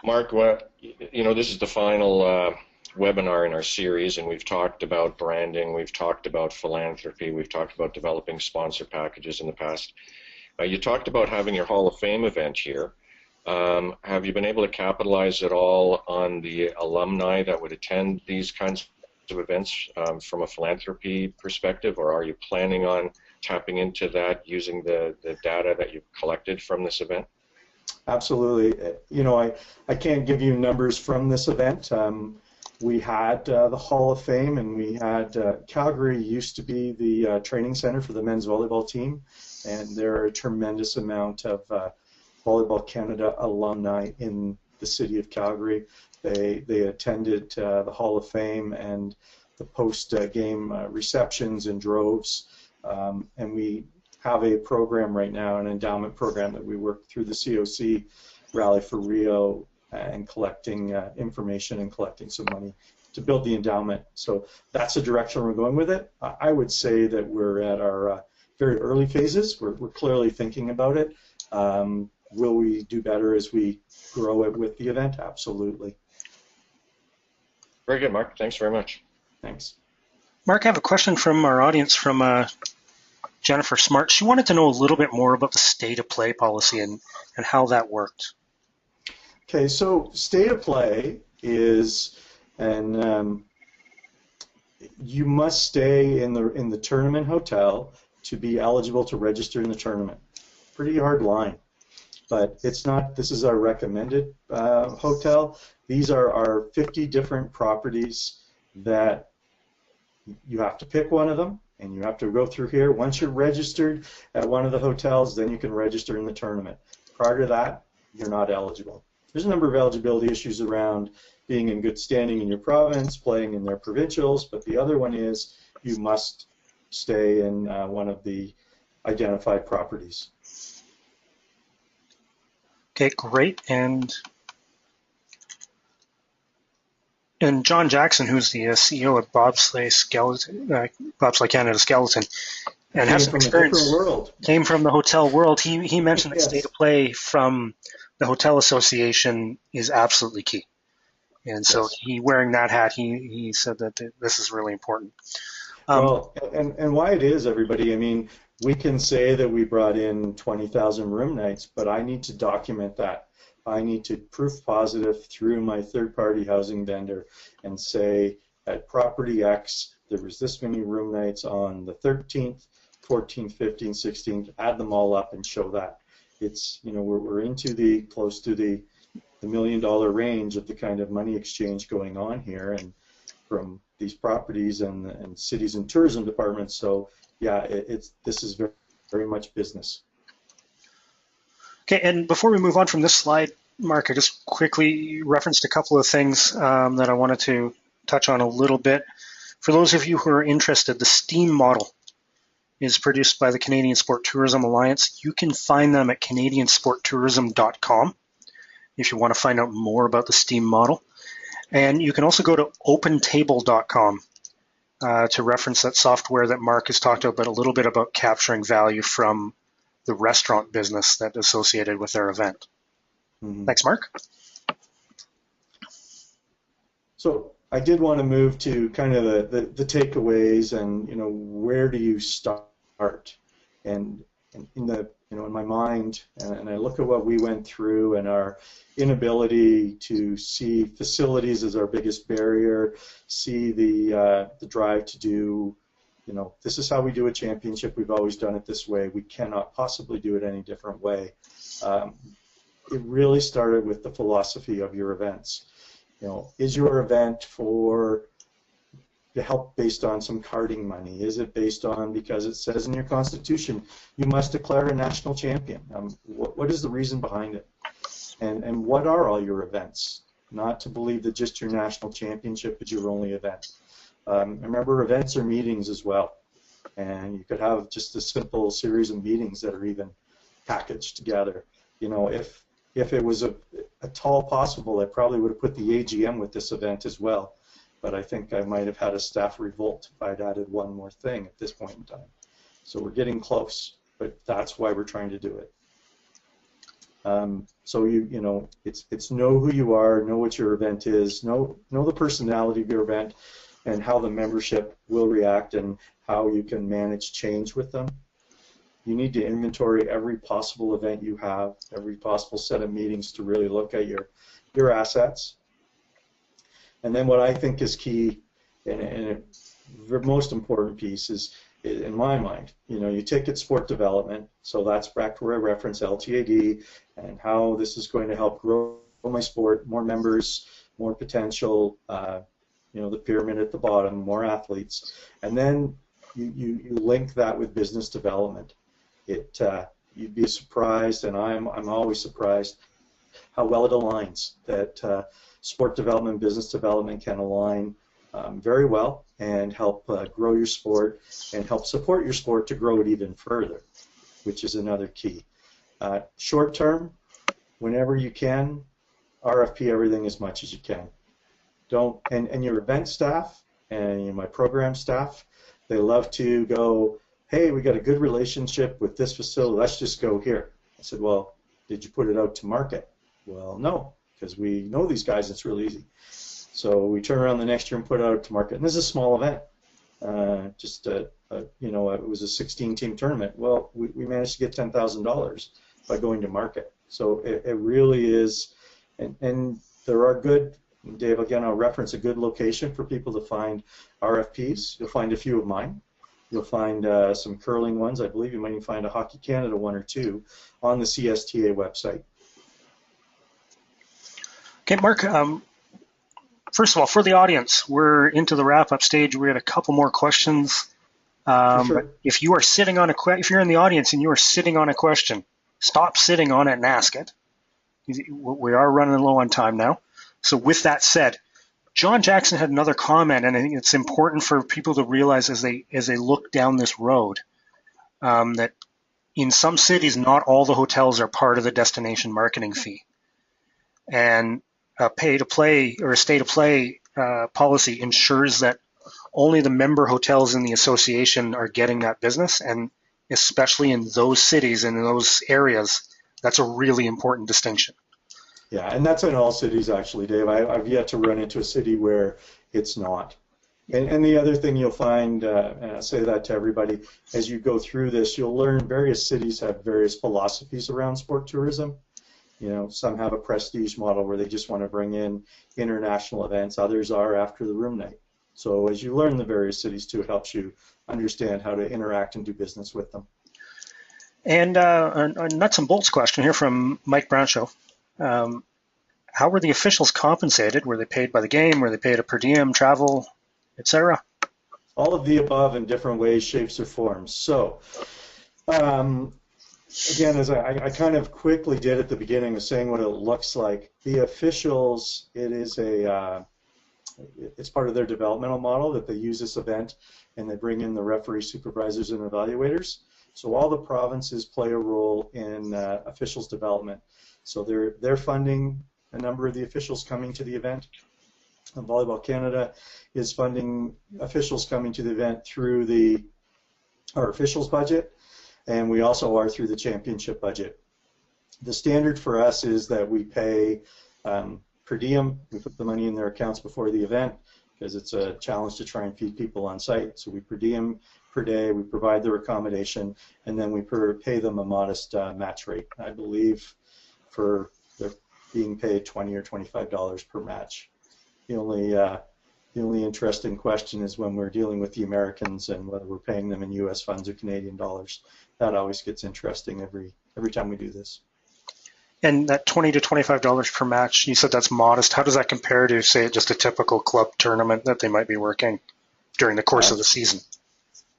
Mark, this is the final webinar in our series, and we've talked about branding, we've talked about philanthropy, we've talked about developing sponsor packages in the past. You talked about having your Hall of Fame event here. Have you been able to capitalize at all on the alumni that would attend these kinds of events from a philanthropy perspective, or are you planning on tapping into that using the data that you've collected from this event? Absolutely. I can't give you numbers from this event. We had the Hall of Fame, and we had Calgary used to be the training center for the men's volleyball team, and there are a tremendous amount of Volleyball Canada alumni in the city of Calgary. They attended the Hall of Fame and the post-game receptions in droves, and we have a program right now, an endowment program that we work through the COC Rally for Rio and collecting information and collecting some money to build the endowment. So that's the direction we're going with it. I would say that we're at our very early phases. We're clearly thinking about it. Will we do better as we grow it with the event? Absolutely. Very good, Mark. Thanks very much. Thanks. Mark, I have a question from our audience from Jennifer Smart. She wanted to know a little bit more about the state of play policy and how that worked. Okay, so state of play is, and you must stay in the tournament hotel to be eligible to register in the tournament. Pretty hard line, but it's not. This is our recommended hotel. These are our 50 different properties that you have to pick one of them, and you have to go through here. Once you're registered at one of the hotels, then you can register in the tournament. Prior to that, you're not eligible. There's a number of eligibility issues around being in good standing in your province, playing in their provincials, but the other one is you must stay in one of the identified properties. Okay, great. And John Jackson, who's the CEO of Bobsleigh Canada Skeleton, and has some experience, came from the hotel world. He mentioned that state of play from the hotel association is absolutely key. And so he, wearing that hat, he said that this is really important. Well, and why it is, everybody, I mean, we can say that we brought in 20,000 room nights, but I need to document that. I need to proof positive through my third-party housing vendor and say at property X, there was this many room nights on the 13th, 14th, 15th, 16th, add them all up and show that. It's, we're into the, close to the $1 million range of the kind of money exchange going on here, and from these properties and cities and tourism departments. So yeah, this is very, very much business. Okay, and before we move on from this slide, Mark, I just quickly referenced a couple of things that I wanted to touch on a little bit. For those of you who are interested, the STEAM model is produced by the Canadian Sport Tourism Alliance. You can find them at canadiansporttourism.com if you want to find out more about the STEAM model. And you can also go to opentable.com to reference that software that Mark has talked about a little bit about capturing value from the restaurant business that's associated with their event. Mm-hmm. Thanks, Mark. So I did want to move to kind of the takeaways and where do you start? And in the in my mind, and I look at what we went through and our inability to see facilities as our biggest barrier, see the drive to do, this is how we do a championship. We've always done it this way. We cannot possibly do it any different way. It really started with the philosophy of your events. Is your event for the help based on some carding money? Is it based on because it says in your constitution you must declare a national champion? What is the reason behind it? and what are all your events? Not to believe that just your national championship is your only event. Remember, events are meetings as well, and you could have just a simple series of meetings that are even packaged together. You know, if it was at all possible, I probably would have put the AGM with this event as well, but I think I might have had a staff revolt if I'd added one more thing at this point in time. So we're getting close, but that's why we're trying to do it. So you know, it's know who you are, know what your event is, know the personality of your event, and how the membership will react and how you can manage change with them. You need to inventory every possible event you have, every possible set of meetings to really look at your assets. And then what I think is key, and the most important piece is, in my mind, you know, you take it sport development, so that's back to where I reference LTAD and how this is going to help grow my sport, more members, more potential, you know, the pyramid at the bottom, more athletes, and then you link that with business development. You'd be surprised, and I'm always surprised how well it aligns, that sport development, business development can align very well and help grow your sport and help support your sport to grow it even further, which is another key. Short term, whenever you can, RFP everything as much as you can. And your event staff and my program staff, they love to go, hey, we got a good relationship with this facility, let's just go here. I said, well, did you put it out to market? Well, no, because we know these guys, it's real easy. So we turn around the next year and put it out to market. And this is a small event. You know, it was a 16-team tournament. Well, we managed to get $10,000 by going to market. So it really is, and there are good, Dave, again, I'll reference a good location for people to find RFPs. You'll find a few of mine. You'll find some curling ones. I believe you might even find a Hockey Canada one or two on the CSTA website. Okay, Mark, first of all, for the audience, we're into the wrap-up stage. We had a couple more questions. Sure. But if you are sitting on if you're in the audience and you are sitting on a question, stop sitting on it and ask it. We are running low on time now. So with that said, John Jackson had another comment, and I think it's important for people to realize as they look down this road that in some cities, not all the hotels are part of the destination marketing fee. And a pay-to-play or a stay-to-play policy ensures that only the member hotels in the association are getting that business, and especially in those cities and in those areas, that's a really important distinction. Yeah, and that's in all cities, actually, Dave. I've yet to run into a city where it's not. And the other thing you'll find, and I say that to everybody, as you go through this, you'll learn various cities have various philosophies around sport tourism. You know, some have a prestige model where they just want to bring in international events. Others are after the room night. So as you learn the various cities too, it helps you understand how to interact and do business with them. And a nuts and bolts question here from Mike Brownshow. How were the officials compensated? Were they paid by the game? Were they paid a per diem, travel, etc.? All of the above in different ways, shapes, or forms. So, again, as I kind of quickly did at the beginning of saying what it looks like, the officials, it's part of their developmental model that they use this event and they bring in the referee, supervisors, and evaluators. So all the provinces play a role in officials development. So they're funding a number of the officials coming to the event. And Volleyball Canada is funding officials coming to the event through our officials budget, and we also are through the championship budget. The standard for us is that we pay per diem. We put the money in their accounts before the event because it's a challenge to try and feed people on site. So we per diem per day, we provide their accommodation, and then we pay them a modest match rate. I believe for they're being paid $20 or $25 per match. The only interesting question is when we're dealing with the Americans and whether we're paying them in U.S. funds or Canadian dollars. That always gets interesting every time we do this. And that $20 to $25 per match, you said that's modest. How does that compare to, say, just a typical club tournament that they might be working during the course of the season?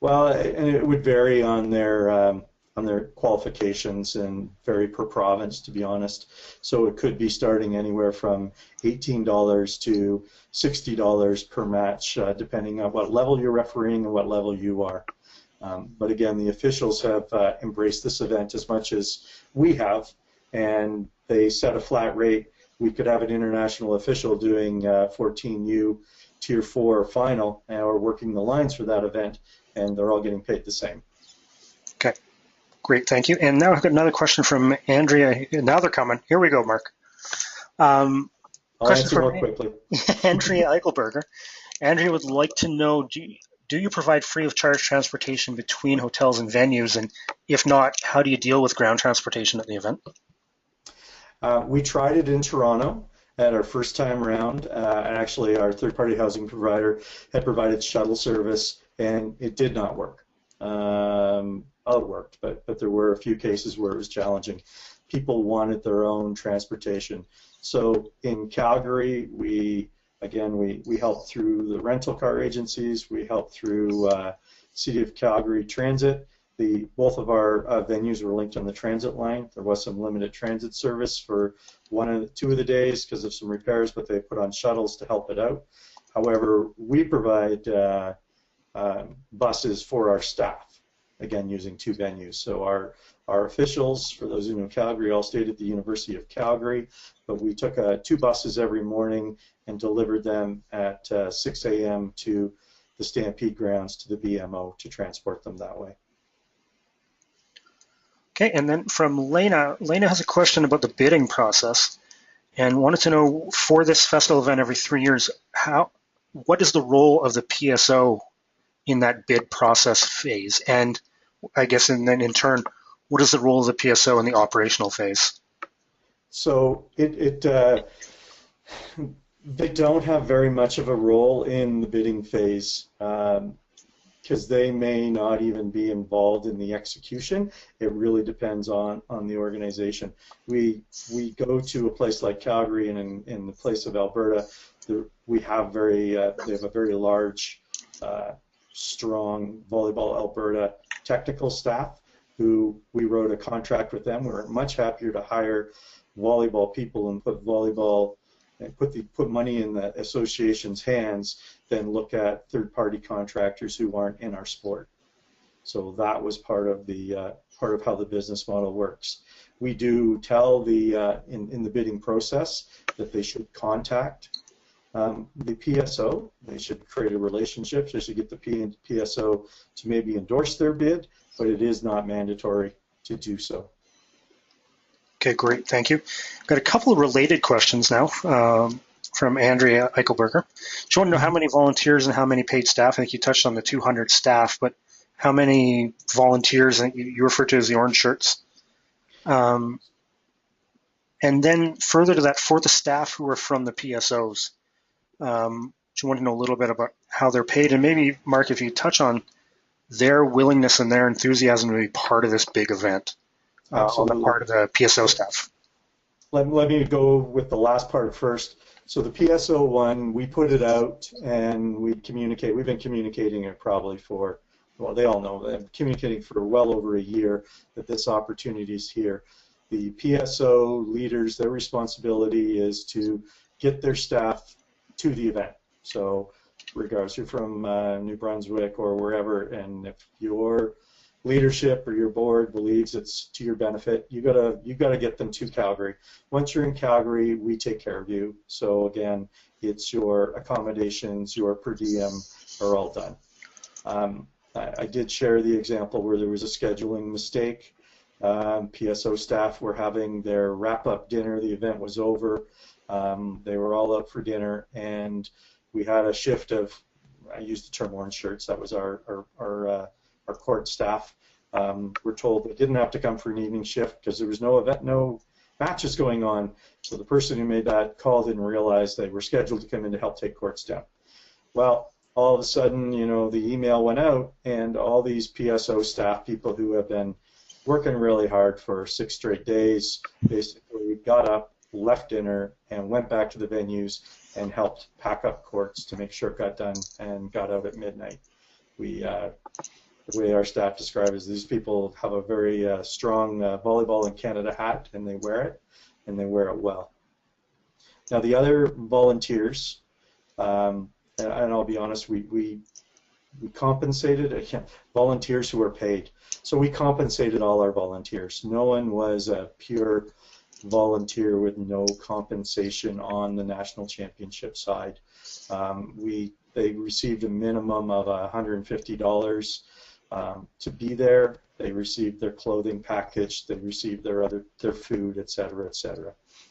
Well, and it would vary on their on their qualifications, and vary per province, to be honest. So it could be starting anywhere from $18 to $60 per match, depending on what level you're refereeing and what level you are. But again, the officials have embraced this event as much as we have, and they set a flat rate. We could have an international official doing 14U Tier 4 final, or working the lines for that event, and they're all getting paid the same. Okay, great, thank you. And now I've got another question from Andrea. Now they're coming. Here we go, Mark. I'll answer more quickly. Andrea Eichelberger. Andrea would like to know, do you provide free of charge transportation between hotels and venues? And if not, how do you deal with ground transportation at the event? We tried it in Toronto at our first time around. Actually, our third-party housing provider had provided shuttle service, and it did not work. It worked, but there were a few cases where it was challenging. People wanted their own transportation. So in Calgary, we helped through the rental car agencies. We helped through City of Calgary Transit. Both of our venues were linked on the transit line. There was some limited transit service for two of the days because of some repairs, but they put on shuttles to help it out. However, we provide buses for our staff, again using two venues. So our officials, for those who know Calgary, all stayed at the University of Calgary, but we took 2 buses every morning and delivered them at 6 a.m. to the Stampede grounds to the BMO to transport them that way. Okay, and then from Lena. Lena has a question about the bidding process and wanted to know, for this festival event every 3 years, what is the role of the PSO in that bid process phase? And I guess, and then in turn, what is the role of the PSO in the operational phase? So they don't have very much of a role in the bidding phase, because they may not even be involved in the execution. It really depends on the organization. We go to a place like Calgary, and in the place of Alberta, they have a very large, strong Volleyball Alberta technical staff who we wrote a contract with them. We're much happier to hire volleyball people and put money in the association's hands than look at third-party contractors who aren't in our sport. So that was part of how the business model works. We do tell in the bidding process that they should contact the PSO. They should create a relationship. They should get the PSO to maybe endorse their bid, but it is not mandatory to do so. Okay, great, thank you. Got a couple of related questions now from Andrea Eichelberger. She wanted to know how many volunteers and how many paid staff. I think you touched on the 200 staff, but how many volunteers, and you refer to as the orange shirts. And then further to that, for the staff who are from the PSOs, she wanted to know a little bit about how they're paid, and maybe, Mark, if you touch on their willingness and their enthusiasm to be part of this big event on the part of the PSO staff. Let me go with the last part first. So the PSO one, we put it out and we communicate. We've been communicating it probably for, well, they all know, they've been communicating for well over a year that this opportunity is here. The PSO leaders, their responsibility is to get their staff to the event. So regardless, you're from New Brunswick or wherever, and if your leadership or your board believes it's to your benefit, you gotta get them to Calgary. Once you're in Calgary, we take care of you. So again, it's your accommodations, your per diem are all done. I did share the example where there was a scheduling mistake. PSO staff were having their wrap-up dinner. The event was over. They were all out for dinner, and we had a shift of, I used the term orange shirts, that was our court staff. We're told they didn't have to come for an evening shift because there was no event, no matches going on. So the person who made that call didn't realize they were scheduled to come in to help take courts down. Well, all of a sudden, you know, the email went out, and all these PSO staff, people who have been working really hard for 6 straight days, basically got up, left dinner, and went back to the venues and helped pack up courts to make sure it got done and got out at midnight. the way our staff describe is these people have a very strong Volleyball in Canada hat, and they wear it, and they wear it well. Now the other volunteers, and I'll be honest, we compensated volunteers who are paid. So we compensated all our volunteers. No one was a pure volunteer with no compensation on the national championship side. They received a minimum of $150 to be there. They received their clothing package. They received their food, et cetera,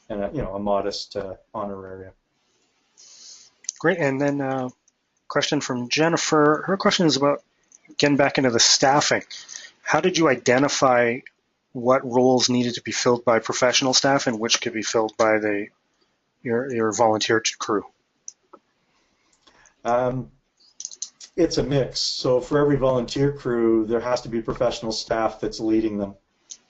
and a modest honorarium. Great. And then question from Jennifer. Her question is about getting back into the staffing. How did you identify what roles needed to be filled by professional staff and which could be filled by your volunteer crew? It's a mix. So for every volunteer crew, there has to be professional staff that's leading them.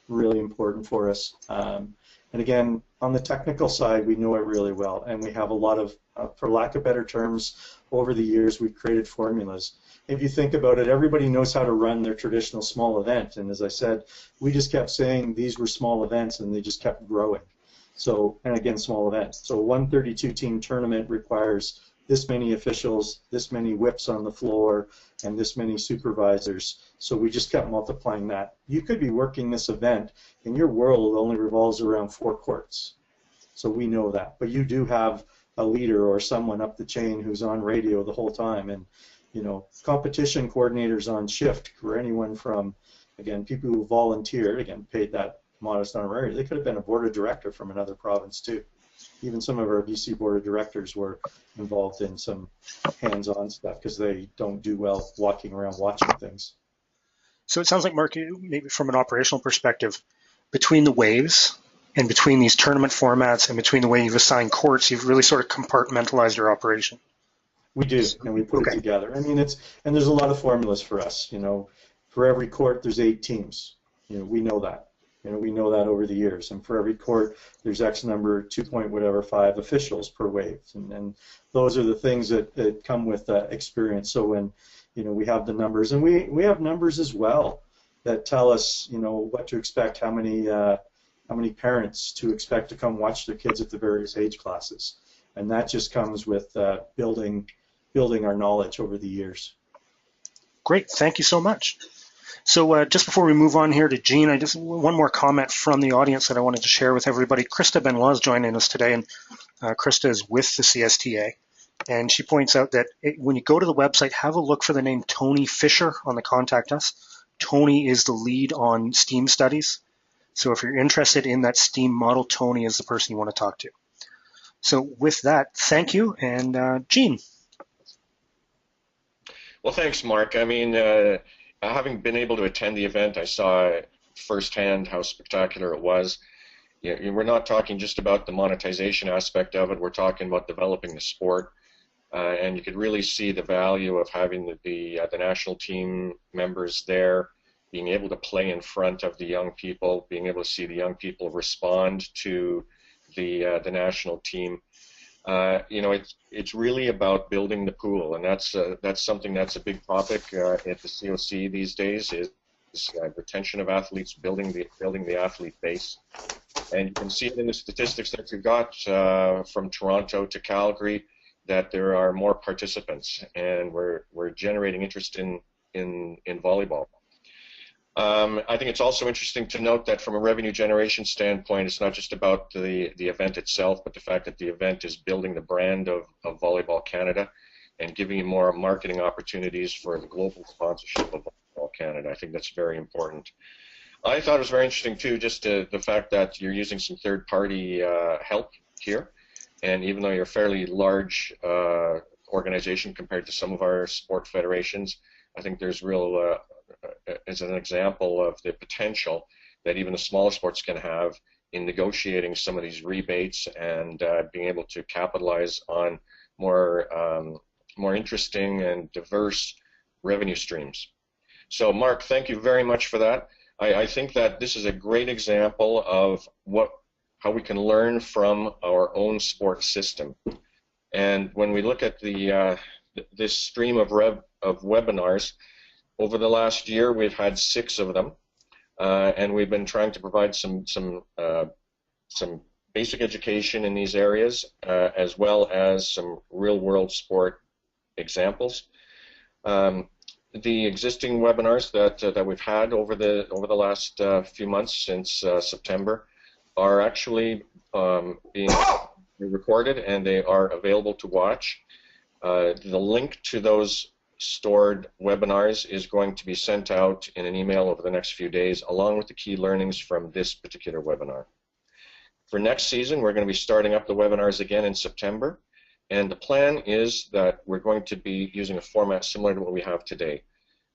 Really important for us. And again, on the technical side, we know it really well, and we have a lot of, for lack of better terms, over the years, we've created formulas. If you think about it, everybody knows how to run their traditional small event, and as I said, we just kept saying these were small events, and they just kept growing. So, and again, small events. So 132-team tournament requires this many officials, this many whips on the floor, and this many supervisors. So we just kept multiplying that. You could be working this event, and your world only revolves around 4 courts. So we know that. But you do have a leader or someone up the chain who's on radio the whole time. And, you know, competition coordinators on shift for anyone from, again, people who volunteered, again, paid that modest honorarium. They could have been a board of director from another province, too. Even some of our BC Board of Directors were involved in some hands-on stuff because they don't do well walking around watching things. So it sounds like, Mark, maybe from an operational perspective, between the waves and between these tournament formats and between the way you've assigned courts, you've really sort of compartmentalized your operation. We do, and we put it together. I mean, and there's a lot of formulas for us. You know, for every court, there's 8 teams. You know, we know that. You know, we know that over the years, and for every court, there's X number, 5 officials per wave, and those are the things that come with experience. So when, you know, we have the numbers, and we have numbers as well that tell us, you know, what to expect, how many parents to expect to come watch their kids at the various age classes, and that just comes with building our knowledge over the years. Great, thank you so much. So just before we move on here to Jean, one more comment from the audience that I wanted to share with everybody. Krista Benoit is joining us today, and Krista is with the CSTA, and she points out that when you go to the website, have a look for the name Tony Fisher on the Contact Us. Tony is the lead on STEAM studies, so if you're interested in that STEAM model, Tony is the person you want to talk to. So with that, thank you, and Jean. Well, thanks, Mark. I mean, having been able to attend the event, I saw firsthand how spectacular it was. You know, we're not talking just about the monetization aspect of it. We're talking about developing the sport, and you could really see the value of having the national team members there, being able to play in front of the young people, being able to see the young people respond to the national team. You know, it's really about building the pool, and that's something that's a big topic at the COC these days. Is retention of athletes, building the athlete base, and you can see it in the statistics that we've got from Toronto to Calgary that there are more participants, and we're generating interest in volleyball. I think it's also interesting to note that from a revenue generation standpoint, it's not just about the event itself, but the fact that the event is building the brand of Volleyball Canada and giving you more marketing opportunities for the global sponsorship of Volleyball Canada. I think that's very important. I thought it was very interesting, too, just the fact that you're using some third-party help here. And even though you're a fairly large organization compared to some of our sport federations, I think there's real... as an example of the potential that even the smaller sports can have in negotiating some of these rebates and being able to capitalize on more interesting and diverse revenue streams. So, Mark, thank you very much for that. I think that this is a great example of how we can learn from our own sport system. And when we look at this stream of webinars, Over the last year, we've had 6 of them, and we've been trying to provide some basic education in these areas, as well as some real-world sport examples. The existing webinars that we've had over the last few months since September are actually being recorded, and they are available to watch. The link to those stored webinars is going to be sent out in an email over the next few days, along with the key learnings from this particular webinar. For next season, we're going to be starting up the webinars again in September. And the plan is that we're going to be using a format similar to what we have today,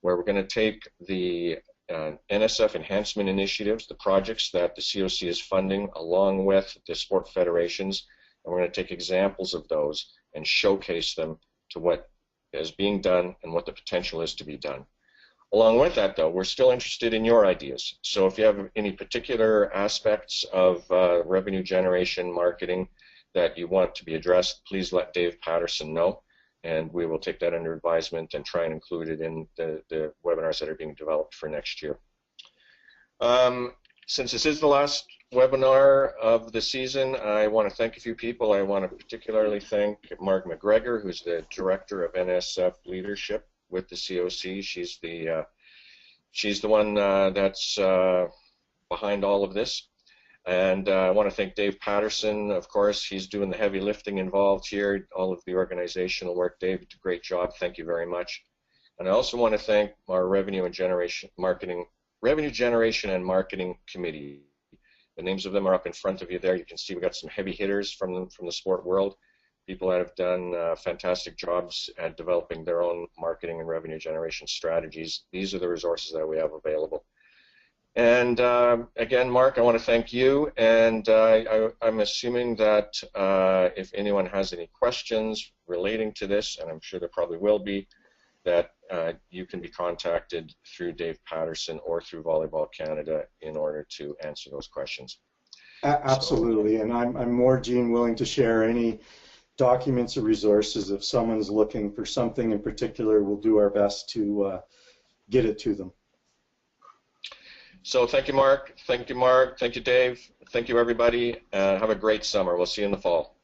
where we're going to take the NSF enhancement initiatives, the projects that the COC is funding, along with the sport federations, and we're going to take examples of those and showcase them to what is being done and what the potential is to be done. Along with that, though, we're still interested in your ideas. So if you have any particular aspects of revenue generation marketing that you want to be addressed, please let Dave Patterson know, and we will take that under advisement and try and include it in the webinars that are being developed for next year. Since this is the last webinar of the season, I want to thank a few people. I want to particularly thank Marg McGregor, who's the Director of NSF Leadership with the COC. She's the one that's behind all of this. And I want to thank Dave Patterson, of course. He's doing the heavy lifting involved here, all of the organizational work. Dave did a great job. Thank you very much. And I also want to thank our Revenue Generation and Marketing Committee. The names of them are up in front of you there. You can see we've got some heavy hitters from the sport world, people that have done fantastic jobs at developing their own marketing and revenue generation strategies. These are the resources that we have available. And again, Mark, I want to thank you, and I'm assuming that if anyone has any questions relating to this, and I'm sure there probably will be, that you can be contacted through Dave Patterson or through Volleyball Canada in order to answer those questions. Absolutely, and I'm more, Gene, willing to share any documents or resources. If someone's looking for something in particular, we'll do our best to get it to them. So thank you, Mark. Thank you, Mark. Thank you, Dave. Thank you, everybody. Have a great summer. We'll see you in the fall.